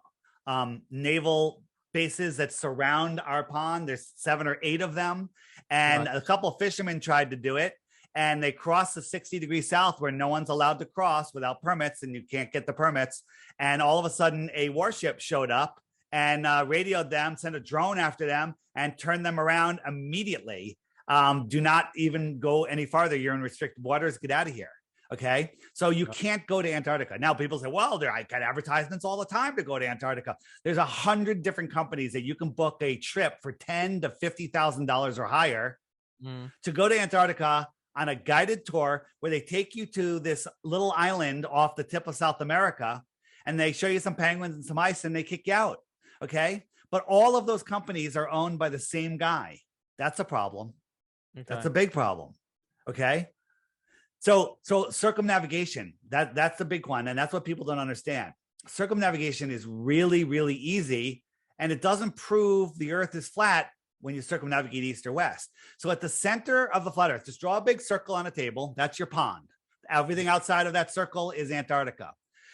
naval bases that surround our pond. There's 7 or 8 of them. And a couple of fishermen tried to do it. And they crossed the 60 degrees south where no one's allowed to cross without permits, and you can't get the permits. And all of a sudden, a warship showed up and radioed them, sent a drone after them, and turned them around immediately. Do not even go any farther. You're in restricted waters. Get out of here. Okay. So you can't go to Antarctica. Now people say, well, I got advertisements all the time to go to Antarctica. There's 100 different companies that you can book a trip for $10,000 to $50,000 or higher to go to Antarctica on a guided tour where they take you to this little island off the tip of South America and they show you some penguins and some ice and they kick you out. Okay. But all of those companies are owned by the same guy. That's a problem. Okay. That's a big problem. Okay. So circumnavigation, that's the big one. And that's what people don't understand. Circumnavigation is really, really easy. And it doesn't prove the earth is flat when you circumnavigate east or west. So at the center of the flat earth, just draw a big circle on a table. That's your pond. Everything outside of that circle is Antarctica.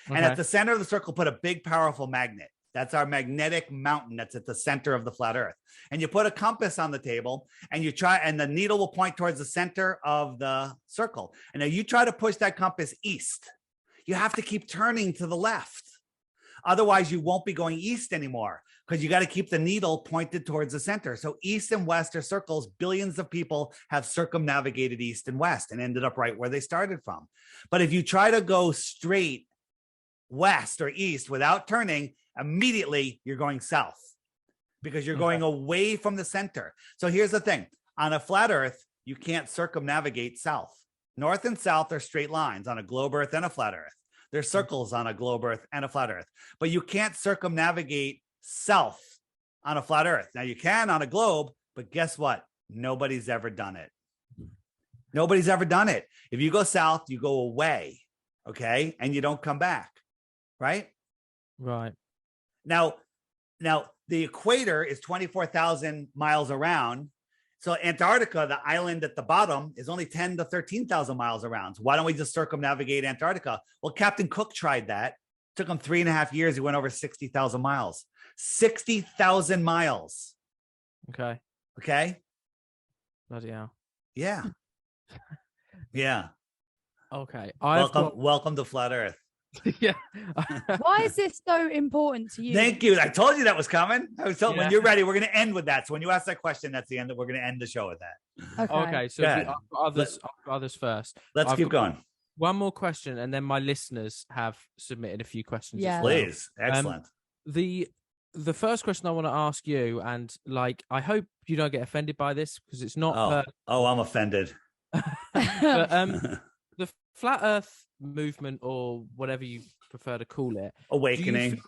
Okay. And at the center of the circle, put a big, powerful magnet. That's our magnetic mountain that's at the center of the flat earth. And you put a compass on the table and you try, and the needle will point towards the center of the circle. And now you try to push that compass east. You have to keep turning to the left Otherwise, you won't be going east anymore because you got to keep the needle pointed towards the center. So east and west are circles. Billions of people have circumnavigated east and west and ended up right where they started from. But if you try to go straight west or east without turning, immediately you're going south because you're going away from the center. So here's the thing. On a flat Earth, you can't circumnavigate south. North and south are straight lines on a globe Earth and a flat Earth. There's circles on a globe Earth and a flat Earth, but you can't circumnavigate south on a flat Earth. Now you can on a globe, but guess what? Nobody's ever done it. Nobody's ever done it. If you go south, you go away, okay? And you don't come back, right? Right. Now the equator is 24,000 miles around. So Antarctica, the island at the bottom, is only 10 to 13,000 miles around. So why don't we just circumnavigate Antarctica? Well, Captain Cook tried that. Took him 3.5 years. He went over 60,000 miles. 60,000 miles. Okay. Okay. Bloody hell. Yeah. Yeah. Okay. Welcome to Flat Earth. Yeah. Why is this so important to you? Thank you. I told you that was coming. I was told when Yeah. you're ready, we're going to end with that. So when you ask that question, that's the end. We're going to end the show with that. Okay. So Go ahead. I've got others first. Let's I've keep got going. One more question, and then my listeners have submitted a few questions. Yeah. As well. Please. Excellent. The first question I want to ask you, and like, I hope you don't get offended by this because it's not. I'm offended. But, the flat Earth movement, or whatever you prefer to call it, Awakening.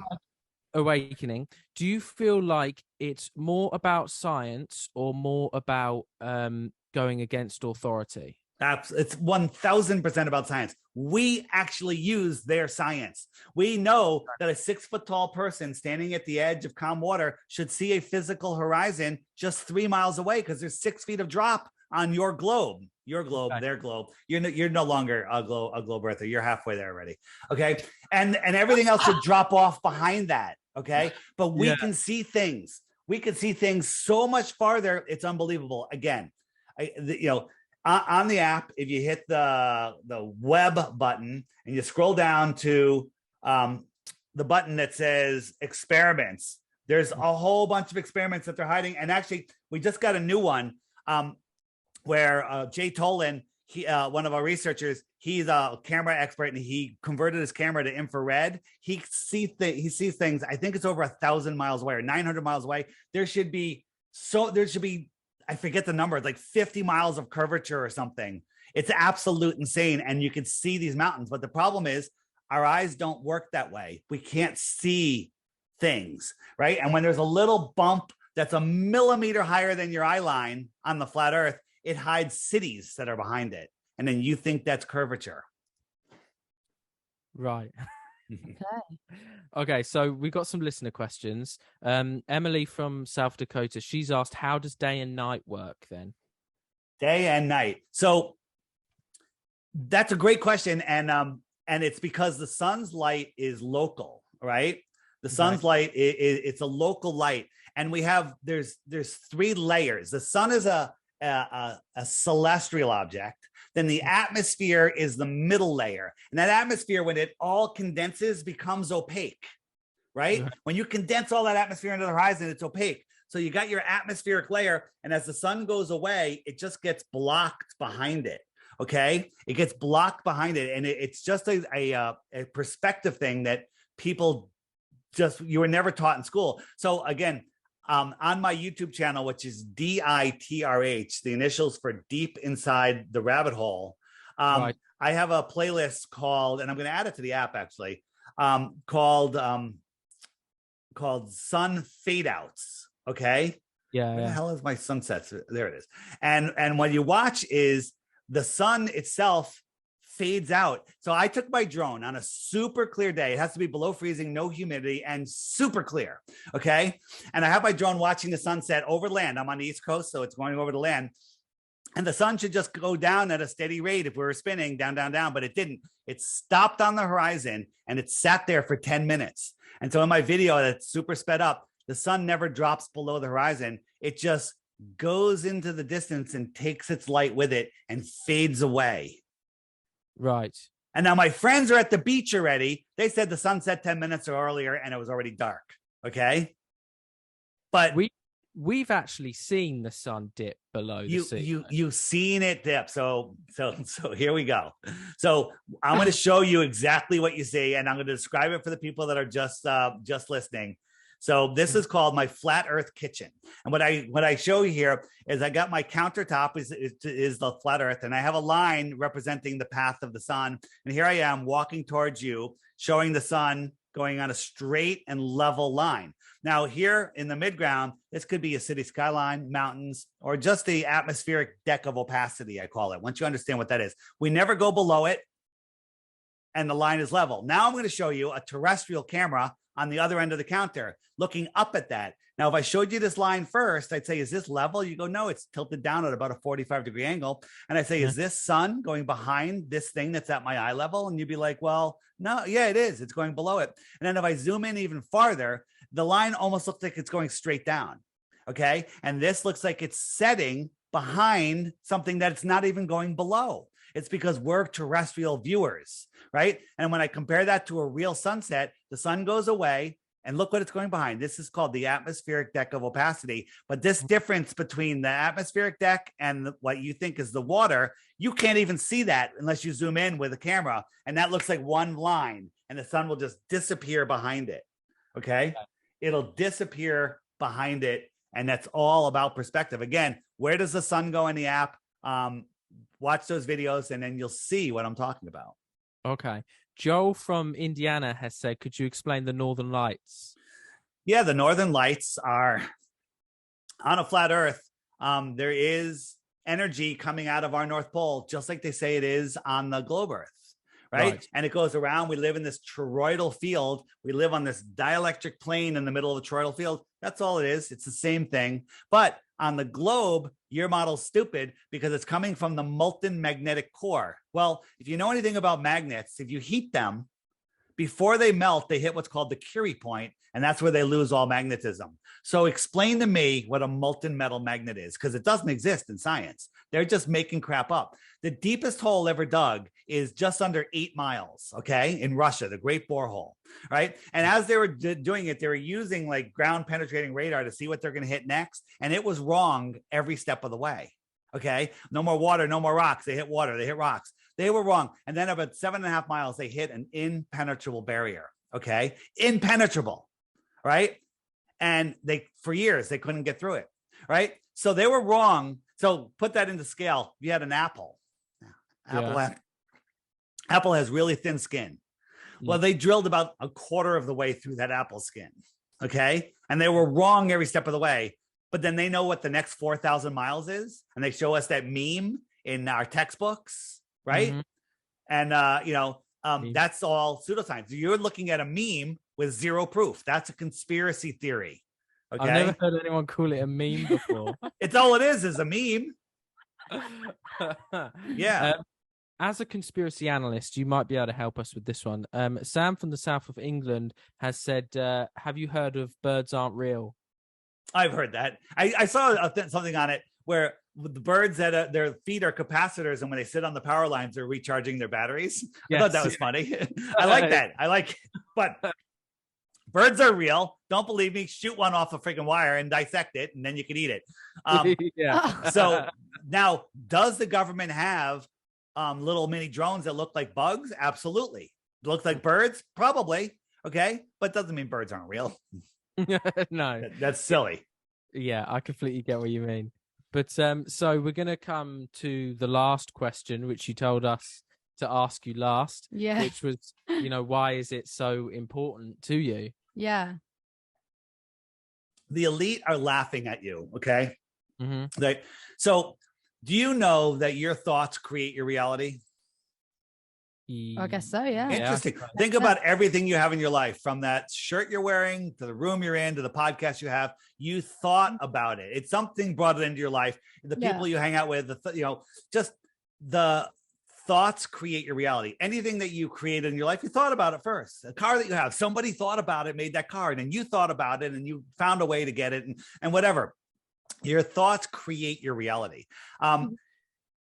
awakening. Do you feel like it's more about science or more about going against authority? It's 1,000% about science. We actually use their science. We know that a 6-foot-tall person standing at the edge of calm water should see a physical horizon just 3 miles away because there's 6 feet of drop on your globe. Your globe, Okay. their globe. You're no longer a globe earther. You're halfway there already. Okay, and everything else should drop off behind that. Okay, but we can see things. We can see things so much farther. It's unbelievable. Again, on the app, if you hit the web button and you scroll down to the button that says experiments, there's a whole bunch of experiments that they're hiding. And actually, we just got a new one where Jay Tolan, one of our researchers, he's a camera expert and he converted his camera to infrared. He sees things. I think it's over 1,000 miles away or 900 miles away. There should be I forget the number. It's like 50 miles of curvature or something. It's absolute insane. And you can see these mountains. But the problem is our eyes don't work that way. We can't see things, right? And when there's a little bump that's a millimeter higher than your eye line on the flat Earth, it hides cities that are behind it. And then you think that's curvature. Right. Okay. Okay, so we got some listener questions. Emily from South Dakota, she's asked, how does day and night work then? Day and night. So that's a great question. And it's because the sun's light is local, right? The sun's light, it's a local light. And there's 3 layers. The sun is a celestial object. Then the atmosphere is the middle layer. And that atmosphere, when it all condenses, becomes opaque, right? Yeah. When you condense all that atmosphere into the horizon, it's opaque. So you got your atmospheric layer. And as the sun goes away, it just gets blocked behind it. Okay. It gets blocked behind it. And it's just a perspective thing that people you were never taught in school. So again, on my YouTube channel, which is DITRH, the initials for Deep Inside the Rabbit Hole, Right. I have a playlist called, and I'm going to add it to the app actually, called Sun Fade Outs. Okay. Yeah. Where the Yeah. hell is my sunsets? There it is. And what you watch is the sun itself fades out. So I took my drone on a super clear day. It has to be below freezing, no humidity, and super clear. Okay. And I have my drone watching the sunset over land. I'm on the East Coast, so it's going over the land. And the sun should just go down at a steady rate if we were spinning down, down, down, but it didn't. It stopped on the horizon and it sat there for 10 minutes. And so in my video that's super sped up, the sun never drops below the horizon. It just goes into the distance and takes its light with it and fades away. Right. And now my friends are at the beach already. They said the sun set 10 minutes earlier and it was already dark. Okay. But we've actually seen the sun dip below the sea. You've seen it dip. So here we go. So I'm going to show you exactly what you see, and I'm going to describe it for the people that are just listening. So this is called my flat Earth kitchen. And what I show you here is I got my countertop is the flat Earth, and I have a line representing the path of the sun. And here I am walking towards you, showing the sun going on a straight and level line. Now here in the midground, this could be a city skyline, mountains, or just the atmospheric deck of opacity, I call it. Once you understand what that is, we never go below it, and the line is level. Now I'm going to show you a terrestrial camera on the other end of the counter, looking up at that. Now, if I showed you this line first, I'd say, is this level? You go, no, it's tilted down at about a 45-degree angle. And I say, is this sun going behind this thing that's at my eye level? And you'd be like, well, no, yeah, it is. It's going below it. And then if I zoom in even farther, the line almost looks like it's going straight down. Okay. And this looks like it's setting behind something that it's not even going below. It's because we're terrestrial viewers, right? And when I compare that to a real sunset, the sun goes away and look what it's going behind. This is called the atmospheric deck of opacity. But this difference between the atmospheric deck and what you think is the water, you can't even see that unless you zoom in with a camera. And that looks like one line, and the sun will just disappear behind it. Okay. It'll disappear behind it. And that's all about perspective. Again, where does the sun go in the app? Watch those videos and then you'll see what I'm talking about. Okay. Joel from Indiana has said, could you explain the Northern Lights? Yeah, the Northern Lights are on a flat Earth. There is energy coming out of our North Pole, just like they say it is on the globe Earth, right? And it goes around. We live in this toroidal field. We live on this dielectric plane in the middle of the toroidal field. That's all it is. It's the same thing. But on the globe, your model's stupid because it's coming from the molten magnetic core. Well, if you know anything about magnets, if you heat them, before they melt, they hit what's called the Curie point, and that's where they lose all magnetism. So explain to me what a molten metal magnet is, because it doesn't exist in science. They're just making crap up. The deepest hole ever dug is just under 8 miles, okay, in Russia, the Great Borehole, right? And as they were doing it, they were using like ground penetrating radar to see what they're going to hit next, and it was wrong every step of the way. Okay, no more water, no more rocks. They hit water, they hit rocks. They were wrong. And then about 7.5 miles, they hit an impenetrable barrier. Okay, impenetrable, right? And for years, they couldn't get through it, right? So they were wrong. So put that into scale. You had an apple. Apple has really thin skin. Well, they drilled about a quarter of the way through that apple skin. Okay, and they were wrong every step of the way. But then they know what the next 4,000 miles is, and they show us that meme in our textbooks, right? And that's all pseudoscience. You're looking at a meme with zero proof. That's a conspiracy theory. Okay, I've never heard anyone call it a meme before. It's all it is a meme. Yeah. As a conspiracy analyst, you might be able to help us with this one. Sam from the south of England has said, have you heard of birds aren't real? I've heard that. I saw something on it where the birds that their feet are capacitors, and when they sit on the power lines, they're recharging their batteries. Yes. I thought that was funny. I like that. I like it. But birds are real. Don't believe me? Shoot one off a freaking wire and dissect it, and then you can eat it. So now, does the government have little mini drones that look like bugs? Absolutely. Looks like birds? Probably. Okay, but doesn't mean birds aren't real. No, that's silly. Yeah, I completely get what you mean. But so we're going to come to the last question, which you told us to ask you last. Yeah. Which was, why is it so important to you? Yeah. The elite are laughing at you. Okay. Mm-hmm. So do you know that your thoughts create your reality? I guess so, yeah. Interesting. Think about everything you have in your life, from that shirt you're wearing to the room you're in to the podcast you have. You thought about it. It's something brought it into your life. The people you hang out with, just the thoughts create your reality. Anything that you created in your life, you thought about it first. A car that you have, somebody thought about it, made that car, and then you thought about it and you found a way to get it and whatever. Your thoughts create your reality.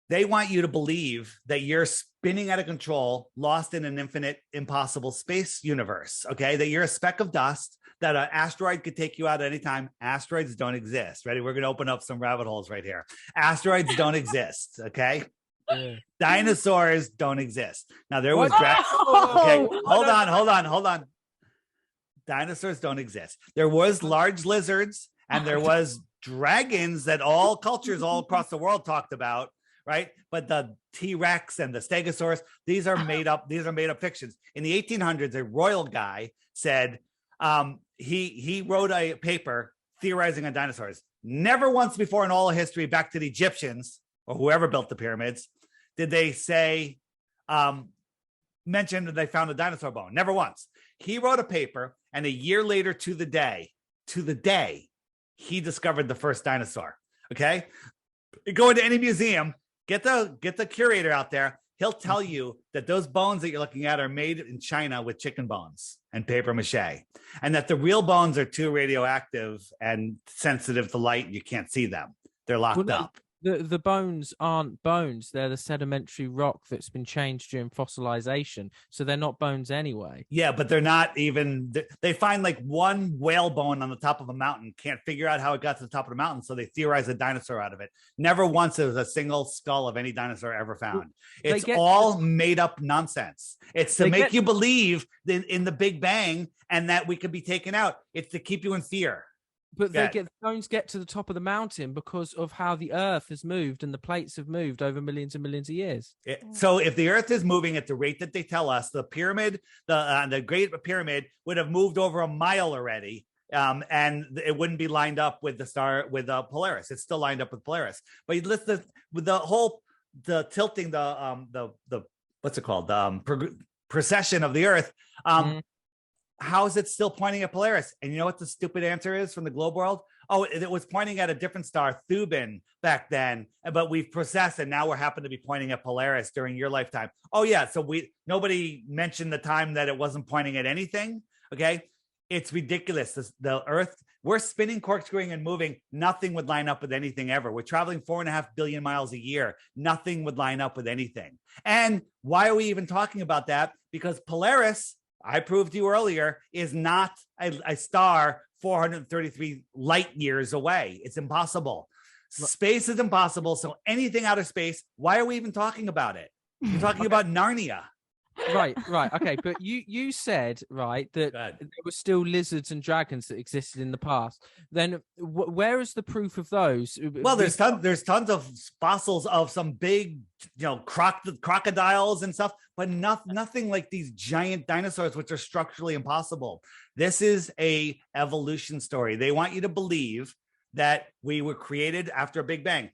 They want you to believe that you're spinning out of control, lost in an infinite, impossible space universe. Okay. That you're a speck of dust, that an asteroid could take you out at any time. Asteroids don't exist. Ready? We're going to open up some rabbit holes right here. Asteroids don't exist. Okay. Yeah. Dinosaurs don't exist. Now there was okay, hold on. Dinosaurs don't exist. There was large lizards and there was dragons that all cultures all across the world talked about, right? But the T-Rex and the Stegosaurus, these are made up fictions. In the 1800s, a royal guy said he wrote a paper theorizing on dinosaurs. Never once before in all of history, back to the Egyptians or whoever built the pyramids, did they say, mention that they found a dinosaur bone? Never once. He wrote a paper, and a year later to the day, he discovered the first dinosaur. Okay. Go into any museum, get the curator out there. He'll tell you that those bones that you're looking at are made in China with chicken bones and paper mache, and that the real bones are too radioactive and sensitive to light. You can't see them. They're locked up. The bones aren't bones. They're the sedimentary rock that's been changed during fossilization. So they're not bones anyway. Yeah, but they're not even, they find like one whale bone on the top of a mountain, can't figure out how it got to the top of the mountain. So they theorize a dinosaur out of it. Never once is a single skull of any dinosaur ever found. It's all made up nonsense. It's to make you believe in the Big Bang and that we could be taken out. It's to keep you in fear. But the bones get to the top of the mountain because of how the Earth has moved and the plates have moved over millions and millions of years. So if the Earth is moving at the rate that they tell us, the pyramid, the Great Pyramid would have moved over a mile already, and it wouldn't be lined up with the star with Polaris. It's still lined up with Polaris. But you listen with the tilting, the what's it called, the precession of the Earth. How is it still pointing at Polaris? And you know what the stupid answer is from the globe world? Oh, it was pointing at a different star, Thuban, back then, but we've processed and now we're happen to be pointing at Polaris during your lifetime. Oh yeah, so nobody mentioned the time that it wasn't pointing at anything. Okay, it's ridiculous. The Earth, we're spinning, corkscrewing, and moving. Nothing would line up with anything ever. We're traveling 4.5 billion miles a year. Nothing would line up with anything. And why are we even talking about that? Because Polaris, I proved to you earlier, is not a star 433 light years away. It's impossible. Space is impossible. So anything out of space, why are we even talking about it? You're talking about Narnia. Right. Okay. But you said, right, that there were still lizards and dragons that existed in the past. Then where is the proof of those? Well, there's tons of fossils of some big, crocodiles and stuff, but nothing like these giant dinosaurs, which are structurally impossible. This is a evolution story. They want you to believe that we were created after a Big Bang.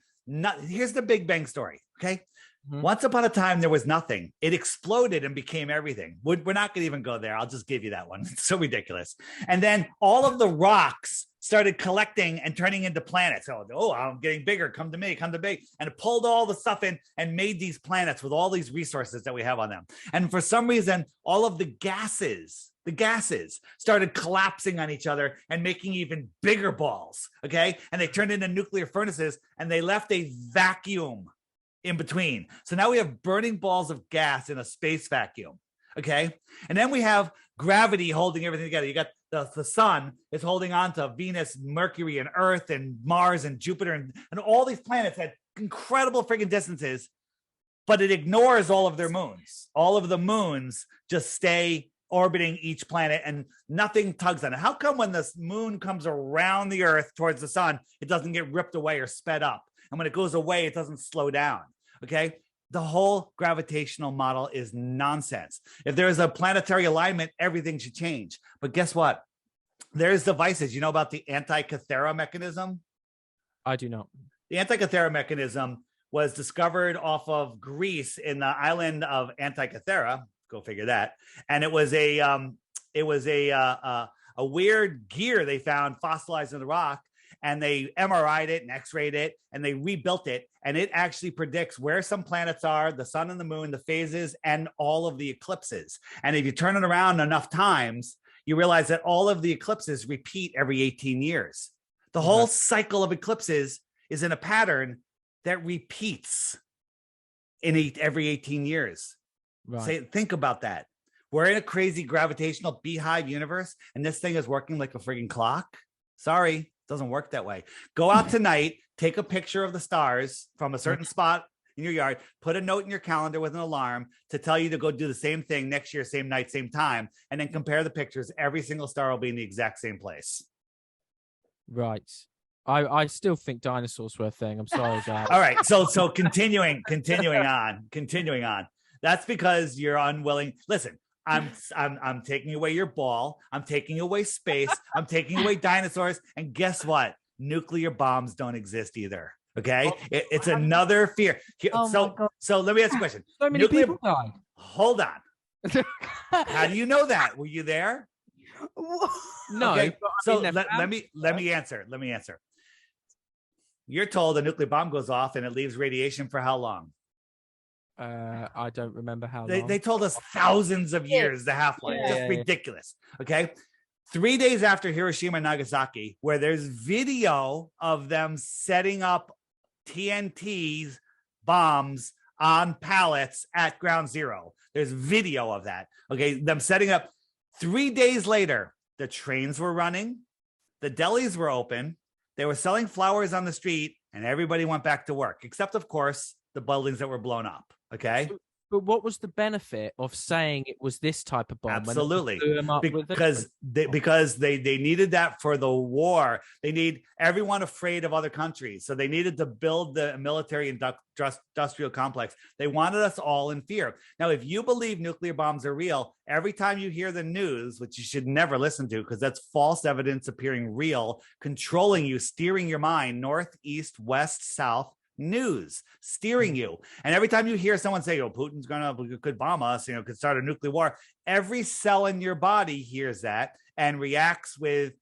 Here's the Big Bang story. Okay. Mm-hmm. Once upon a time, there was nothing. It exploded and became everything. We're not going to even go there. I'll just give you that one. It's so ridiculous. And then all of the rocks started collecting and turning into planets. Oh, I'm getting bigger. Come to me. And it pulled all the stuff in and made these planets with all these resources that we have on them. And for some reason, all of the gases started collapsing on each other and making even bigger balls. Okay. And they turned into nuclear furnaces and they left a vacuum in between. So now we have burning balls of gas in a space vacuum. Okay. And then we have gravity holding everything together. You got the sun is holding on to Venus, Mercury, and Earth, and Mars, and Jupiter, and all these planets at incredible freaking distances, but it ignores all of their moons. All of the moons just stay orbiting each planet and nothing tugs on it. How come when the moon comes around the Earth towards the sun, it doesn't get ripped away or sped up? And when it goes away, it doesn't slow down. Okay. The whole gravitational model is nonsense. If there is a planetary alignment, everything should change. But guess what? There's devices. You know about the Antikythera mechanism? I do not. The Antikythera mechanism was discovered off of Greece in the island of Antikythera. Go figure that. And it was a weird gear they found fossilized in the rock. And they MRI'd it and X-rayed it and they rebuilt it. And it actually predicts where some planets are, the sun and the moon, the phases, and all of the eclipses. And if you turn it around enough times, you realize that all of the eclipses repeat every 18 years. The whole cycle of eclipses is in a pattern that repeats every 18 years. Right. Think about that. We're in a crazy gravitational beehive universe, and this thing is working like a friggin' clock. Sorry, it doesn't work that way. Go out tonight, take a picture of the stars from a certain spot in your yard, put a note in your calendar with an alarm to tell you to go do the same thing next year, same night, same time, and then compare the pictures. Every single star will be in the exact same place. Right. I still think dinosaurs were a thing. I'm sorry, guys. All right. So continuing on. That's because you're unwilling. Listen, I'm taking away your ball. I'm taking away space. I'm taking away dinosaurs. And guess what? Nuclear bombs don't exist either. Okay. It's another fear. So let me ask you a question. So many people died. Hold on. How do you know that? Were you there? No. Okay. So let me answer. You're told a nuclear bomb goes off and it leaves radiation for how long? I don't remember how long. They told us thousands of years, the half-life. Just ridiculous. Okay. 3 days after Hiroshima and Nagasaki, where there's video of them setting up TNT bombs on pallets at ground zero. There's video of that. Okay. Them setting up. 3 days later, the trains were running, the delis were open, they were selling flowers on the street, and everybody went back to work, except, of course, the buildings that were blown up. Okay. But what was the benefit of saying it was this type of bomb? Absolutely. Because they needed that for the war. They need everyone afraid of other countries. So they needed to build the military industrial complex. They wanted us all in fear. Now, if you believe nuclear bombs are real, every time you hear the news, which you should never listen to because that's false evidence appearing real, controlling you, steering your mind north, east, west, south, news steering you. And every time you hear someone say, oh, Putin's could bomb us, could start a nuclear war, every cell in your body hears that and reacts with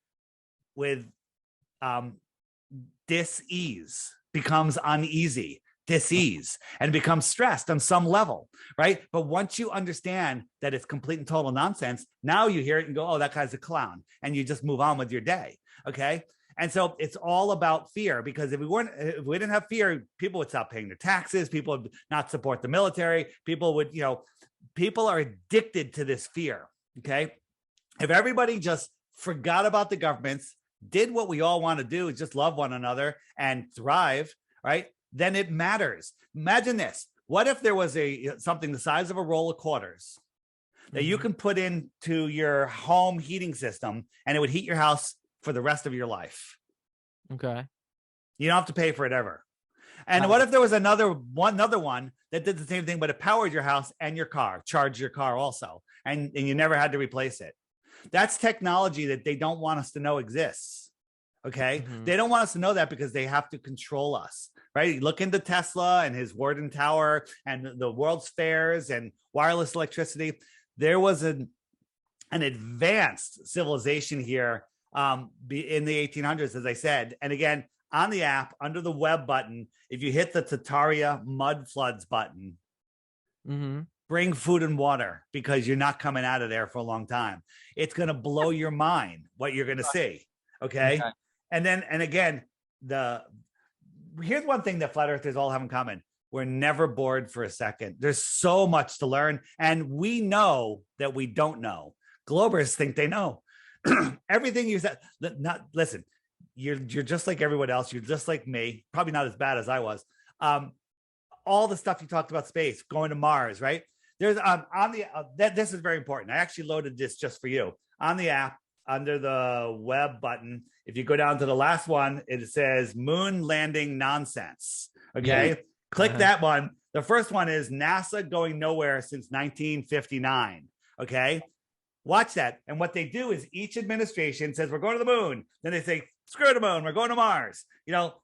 dis-ease, becomes uneasy, dis-ease, and becomes stressed on some level, right? But once you understand that it's complete and total nonsense, now you hear it and go, oh, that guy's a clown, and you just move on with your day. Okay. And so it's all about fear, because if we didn't have fear, people would stop paying their taxes. People would not support the military. People would, people are addicted to this fear. Okay. If everybody just forgot about the governments, did what we all want to do, just love one another and thrive, right? Then it matters. Imagine this. What if there was something the size of a roll of quarters that you can put into your home heating system and it would heat your house for the rest of your life? Okay. You don't have to pay for it ever. And what if there was another one that did the same thing, but it powered your house and your car, charged your car also, and you never had to replace it? That's technology that they don't want us to know exists. Okay. They don't want us to know that because they have to control us, right? Look into Tesla and his Warden Tower and the World's Fairs and wireless electricity. There was an advanced civilization here in the 1800s, as I said. And again, on the app, under the web button, if you hit the Tataria mud floods button, bring food and water, because you're not coming out of there for a long time. It's going to blow your mind what you're going to see. Okay. And again, here's one thing that flat earthers all have in common. We're never bored for a second. There's so much to learn. And we know that we don't know. Globers think they know. Everything you said. Listen, you're just like everyone else. You're just like me. Probably not as bad as I was. All the stuff you talked about, space, going to Mars, right? There's this is very important. I actually loaded this just for you on the app under the web button. If you go down to the last one, it says moon landing nonsense. Okay, click that one. The first one is NASA going nowhere since 1959. Okay. Watch that. And what they do is each administration says, we're going to the moon. Then they say, screw the moon, we're going to Mars.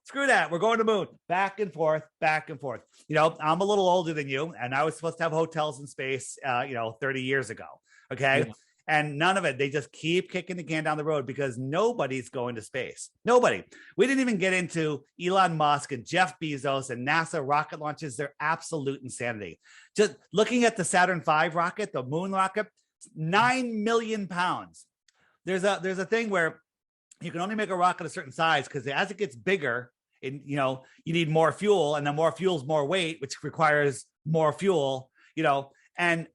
Screw that, we're going to the moon. Back and forth, back and forth. I'm a little older than you, and I was supposed to have hotels in space, 30 years ago. Okay. Yeah. And none of it. They just keep kicking the can down the road because nobody's going to space. Nobody. We didn't even get into Elon Musk and Jeff Bezos and NASA rocket launches. They're absolute insanity. Just looking at the Saturn V rocket, the moon rocket, 9 million pounds. There's a thing where you can only make a rocket a certain size because as it gets bigger, you need more fuel, and then more fuel is more weight, which requires more fuel, and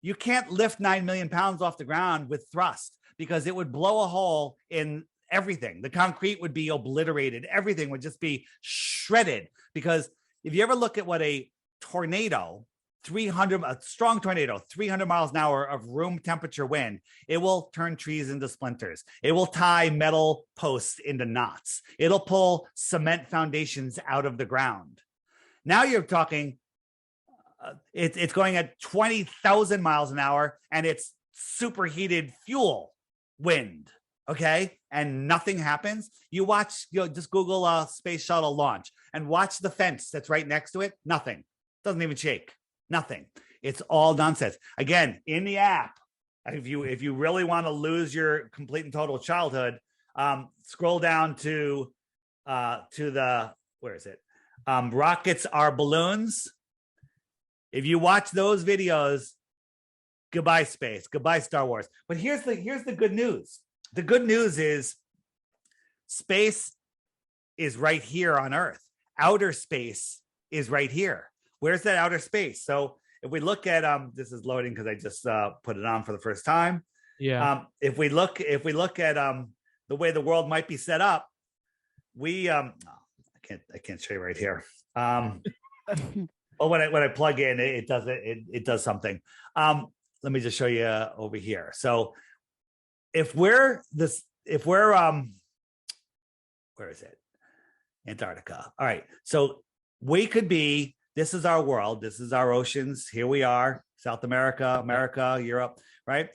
you can't lift 9 million pounds off the ground with thrust, because it would blow a hole in everything. The concrete would be obliterated. Everything would just be shredded. Because if you ever look at what a tornado, a strong tornado, 300 miles an hour of room temperature wind, it will turn trees into splinters. It will tie metal posts into knots. It'll pull cement foundations out of the ground. Now you're talking, it's going at 20,000 miles an hour, and it's superheated fuel wind. Okay. And nothing happens. You watch, just Google space shuttle launch and watch the fence that's right next to it. Nothing. Doesn't even shake. Nothing. It's all nonsense. Again, in the app, if you really want to lose your complete and total childhood, scroll down to the, where is it? Rockets Are Balloons. If you watch those videos, goodbye space, goodbye Star Wars. But here's the good news. The good news is space is right here on Earth. Outer space is right here. Where's that outer space? So if we look at this is loading because I just put it on for the first time. Yeah. If we look at the way the world might be set up, we I can't show you right here. Well, when I plug in, it does something. Let me just show you over here. So if we're where is it? Antarctica. All right. So we could be, this is our world. This is our oceans. Here we are, South America, Europe, right?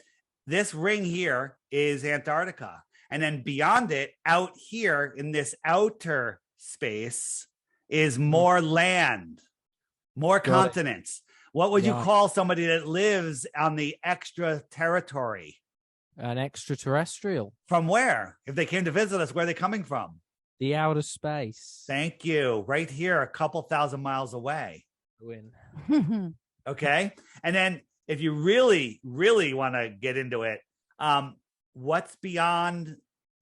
This ring here is Antarctica. And then beyond it, out here in this outer space is more land, more continents. What would you call somebody that lives on the extra territory? An extraterrestrial. From where? If they came to visit us, where are they coming from? The outer space. Thank you. Right here, a couple thousand miles away. Win. Okay. And then if you really, really want to get into it, what's beyond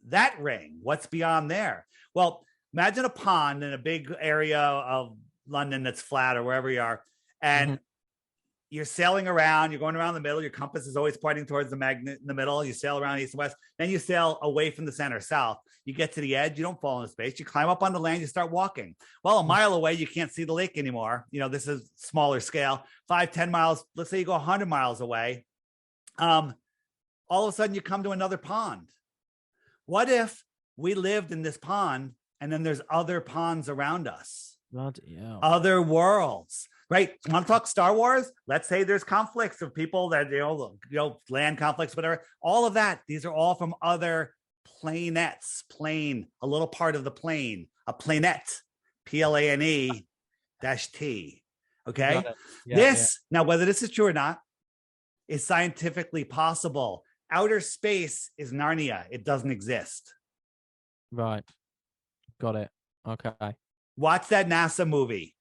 that ring? What's beyond there? Well, imagine a pond in a big area of London that's flat or wherever you are. And you're sailing around, you're going around the middle, your compass is always pointing towards the magnet in the middle, you sail around east and west, then you sail away from the center, south. You get to the edge, you don't fall into space, you climb up on the land, you start walking. Well, a mile away, you can't see the lake anymore. This is smaller scale, 5-10 miles, let's say you go 100 miles away. All of a sudden you come to another pond. What if we lived in this pond and then there's other ponds around us? Other worlds. Right. Want to talk Star Wars? Let's say there's conflicts of people that, land conflicts, whatever, all of that. These are all from other planets, a little part of the plane, a planet, PLANE -T. Okay. Now, whether this is true or not, is scientifically possible. Outer space is Narnia. It doesn't exist. Right. Got it. Okay. Watch that NASA movie.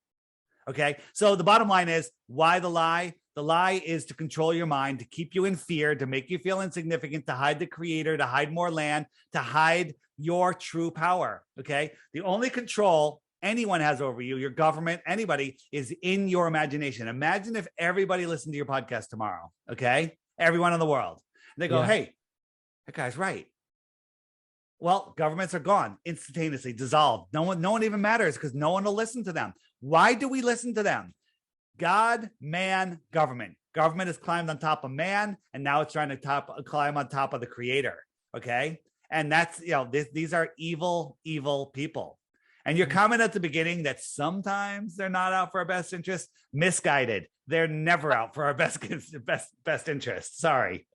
Okay. So the bottom line is, why the lie? The lie is to control your mind, to keep you in fear, to make you feel insignificant, to hide the creator, to hide more land, to hide your true power. Okay. The only control anyone has over you, your government, anybody, is in your imagination. Imagine if everybody listened to your podcast tomorrow. Okay. Everyone in the world. And they go, hey, that guy's right. Well, governments are gone, instantaneously dissolved. No one even matters, because no one will listen to them. Why do we listen to them? God, man, government. Government has climbed on top of man, and now it's trying to climb on top of the creator. Okay. And that's, these are evil, evil people. And your comment at the beginning that sometimes they're not out for our best interest, misguided. They're never out for our best interest. Sorry.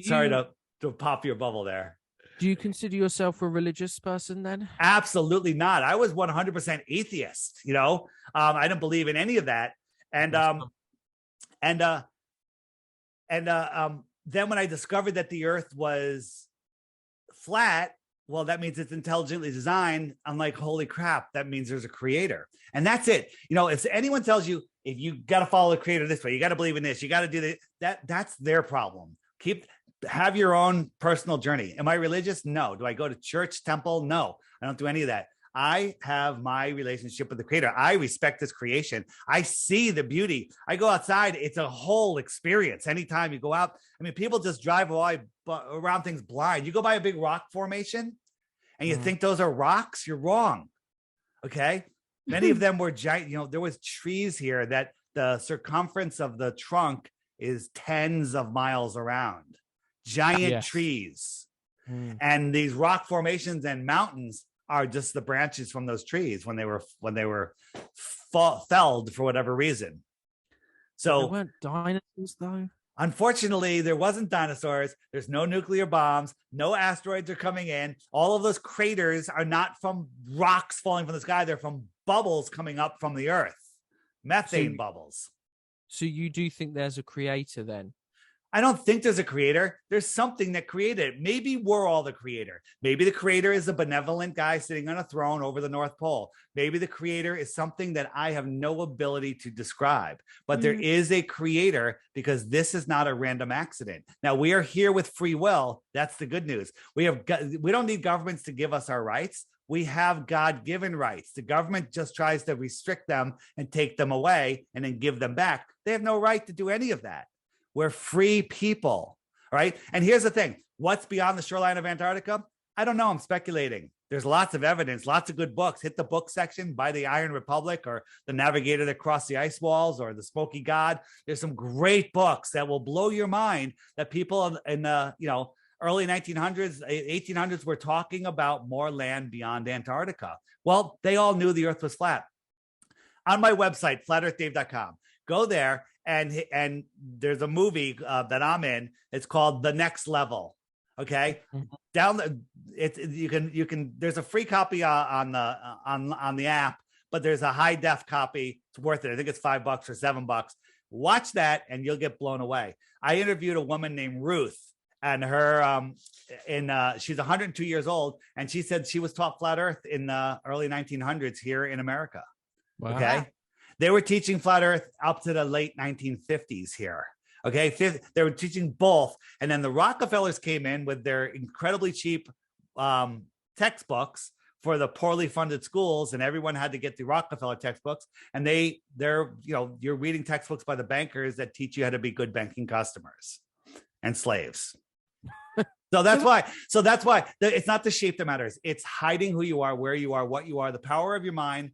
Sorry to pop your bubble there. Do you consider yourself a religious person then? Absolutely not. I was 100% atheist. I didn't believe in any of that. And then when I discovered that the earth was flat, well, that means it's intelligently designed. I'm like, holy crap, that means there's a creator. And that's it. If anyone tells you, if you got to follow the creator this way, you got to believe in this, you got to do that's their problem. Have your own personal journey. Am I religious? No. Do I go to church, temple? No, I don't do any of that. I have my relationship with the creator. I respect this creation. I see the beauty. I go outside. It's a whole experience. Anytime you go out, I mean, people just drive around things blind. You go by a big rock formation and you think those are rocks, you're wrong. Okay. Many of them were giant. You know, there was trees here that the circumference of the trunk is tens of miles around. Giant trees. And these rock formations and mountains are just the branches from those trees when they were felled for whatever reason. So there weren't dinosaurs though. Unfortunately, there wasn't dinosaurs. There's no nuclear bombs. No asteroids are coming in. All of those craters are not from rocks falling from the sky. They're from bubbles coming up from the earth, methane bubbles. So you do think there's a creator then? I don't think there's a creator. There's something that created it. Maybe we're all the creator. Maybe the creator is a benevolent guy sitting on a throne over the North Pole. Maybe the creator is something that I have no ability to describe. But there is a creator because this is not a random accident. Now, we are here with free will. That's the good news. We don't need governments to give us our rights. We have God-given rights. The government just tries to restrict them and take them away and then give them back. They have no right to do any of that. We're free people, right? And here's the thing. What's beyond the shoreline of Antarctica? I don't know. I'm speculating. There's lots of evidence, lots of good books. Hit the book section, buy The Iron Republic or The Navigator That Crossed the Ice Walls or The Smoky God. There's some great books that will blow your mind that people in the, early 1900s, 1800s were talking about more land beyond Antarctica. Well, they all knew the earth was flat. On my website, flatearthdave.com, go there. And there's a movie that I'm in. It's called The Next Level. Okay, you can. There's a free copy on the app, but there's a high def copy. It's worth it. I think it's $5 or $7. Watch that, and you'll get blown away. I interviewed a woman named Ruth, and her she's 102 years old, and she said she was taught flat Earth in the early 1900s here in America. Wow. Okay. They were teaching flat Earth up to the late 1950s here. Okay. They were teaching both. And then the Rockefellers came in with their incredibly cheap textbooks for the poorly funded schools. And everyone had to get the Rockefeller textbooks. And you're reading textbooks by the bankers that teach you how to be good banking customers and slaves. So that's why it's not the shape that matters. It's hiding who you are, where you are, what you are, the power of your mind,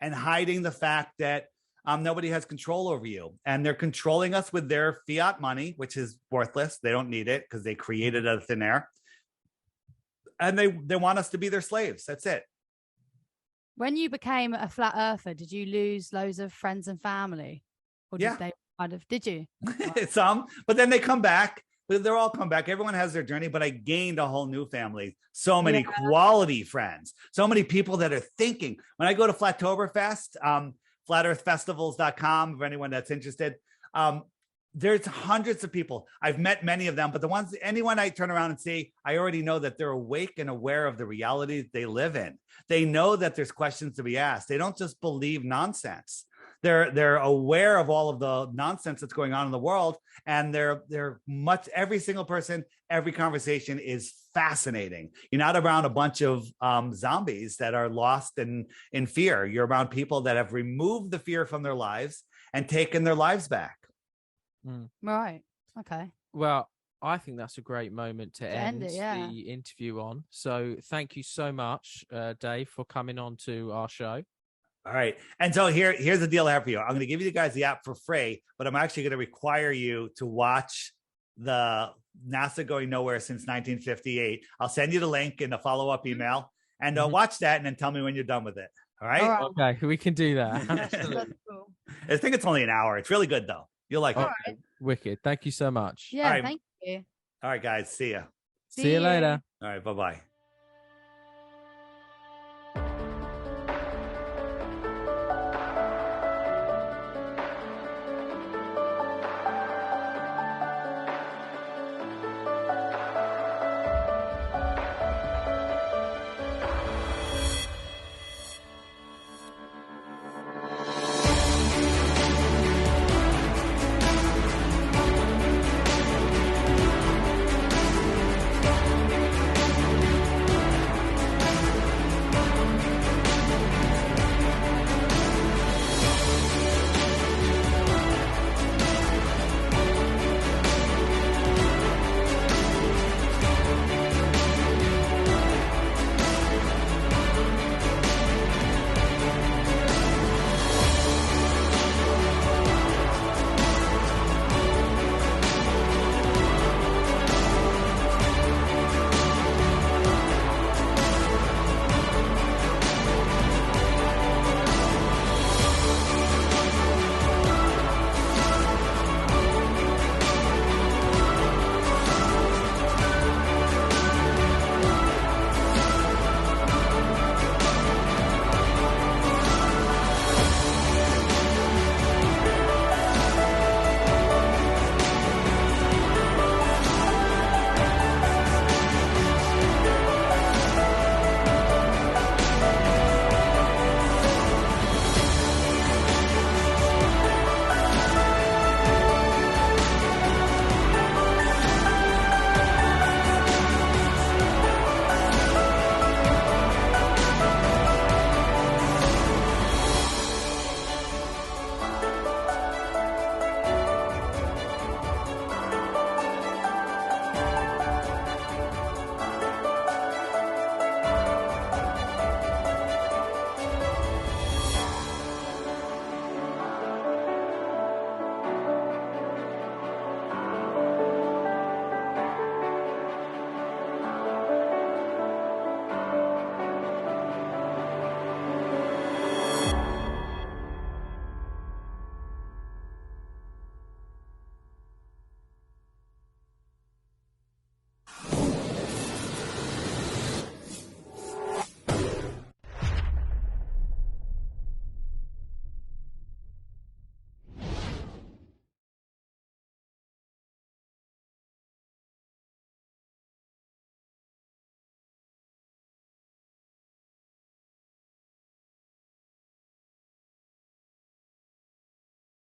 and hiding the fact that nobody has control over you. And they're controlling us with their fiat money, which is worthless. They don't need it because they created it out of thin air. And they want us to be their slaves. That's it. When you became a flat earther, did you lose loads of friends and family? Or did you? Some, but then they come back. They're all come back. Everyone has their journey, but I gained a whole new family. So many quality friends, so many people that are thinking. When I go to Flattoberfest, flatearthfestivals.com, for anyone that's interested, there's hundreds of people. I've met many of them, but anyone I turn around and see, I already know that they're awake and aware of the reality they live in. They know that there's questions to be asked. They don't just believe nonsense. They're aware of all of the nonsense that's going on in the world, and every single person, every conversation is fascinating. You're not around a bunch of zombies that are lost in fear. You're around people that have removed the fear from their lives and taken their lives back. Right. Okay. Well, I think that's a great moment to end the interview on. So thank you so much, Dave, for coming on to our show. All right. And so here's the deal I have for you. I'm going to give you guys the app for free, but I'm actually going to require you to watch the NASA Going Nowhere since 1958. I'll send you the link in a follow-up email, and watch that and then tell me when you're done with it. All right? Okay, we can do that. I think it's only an hour. It's really good, though. You'll like it. Right. Wicked. Thank you so much. Yeah, thank you. All right, guys. See ya. See you later. All right. Bye-bye.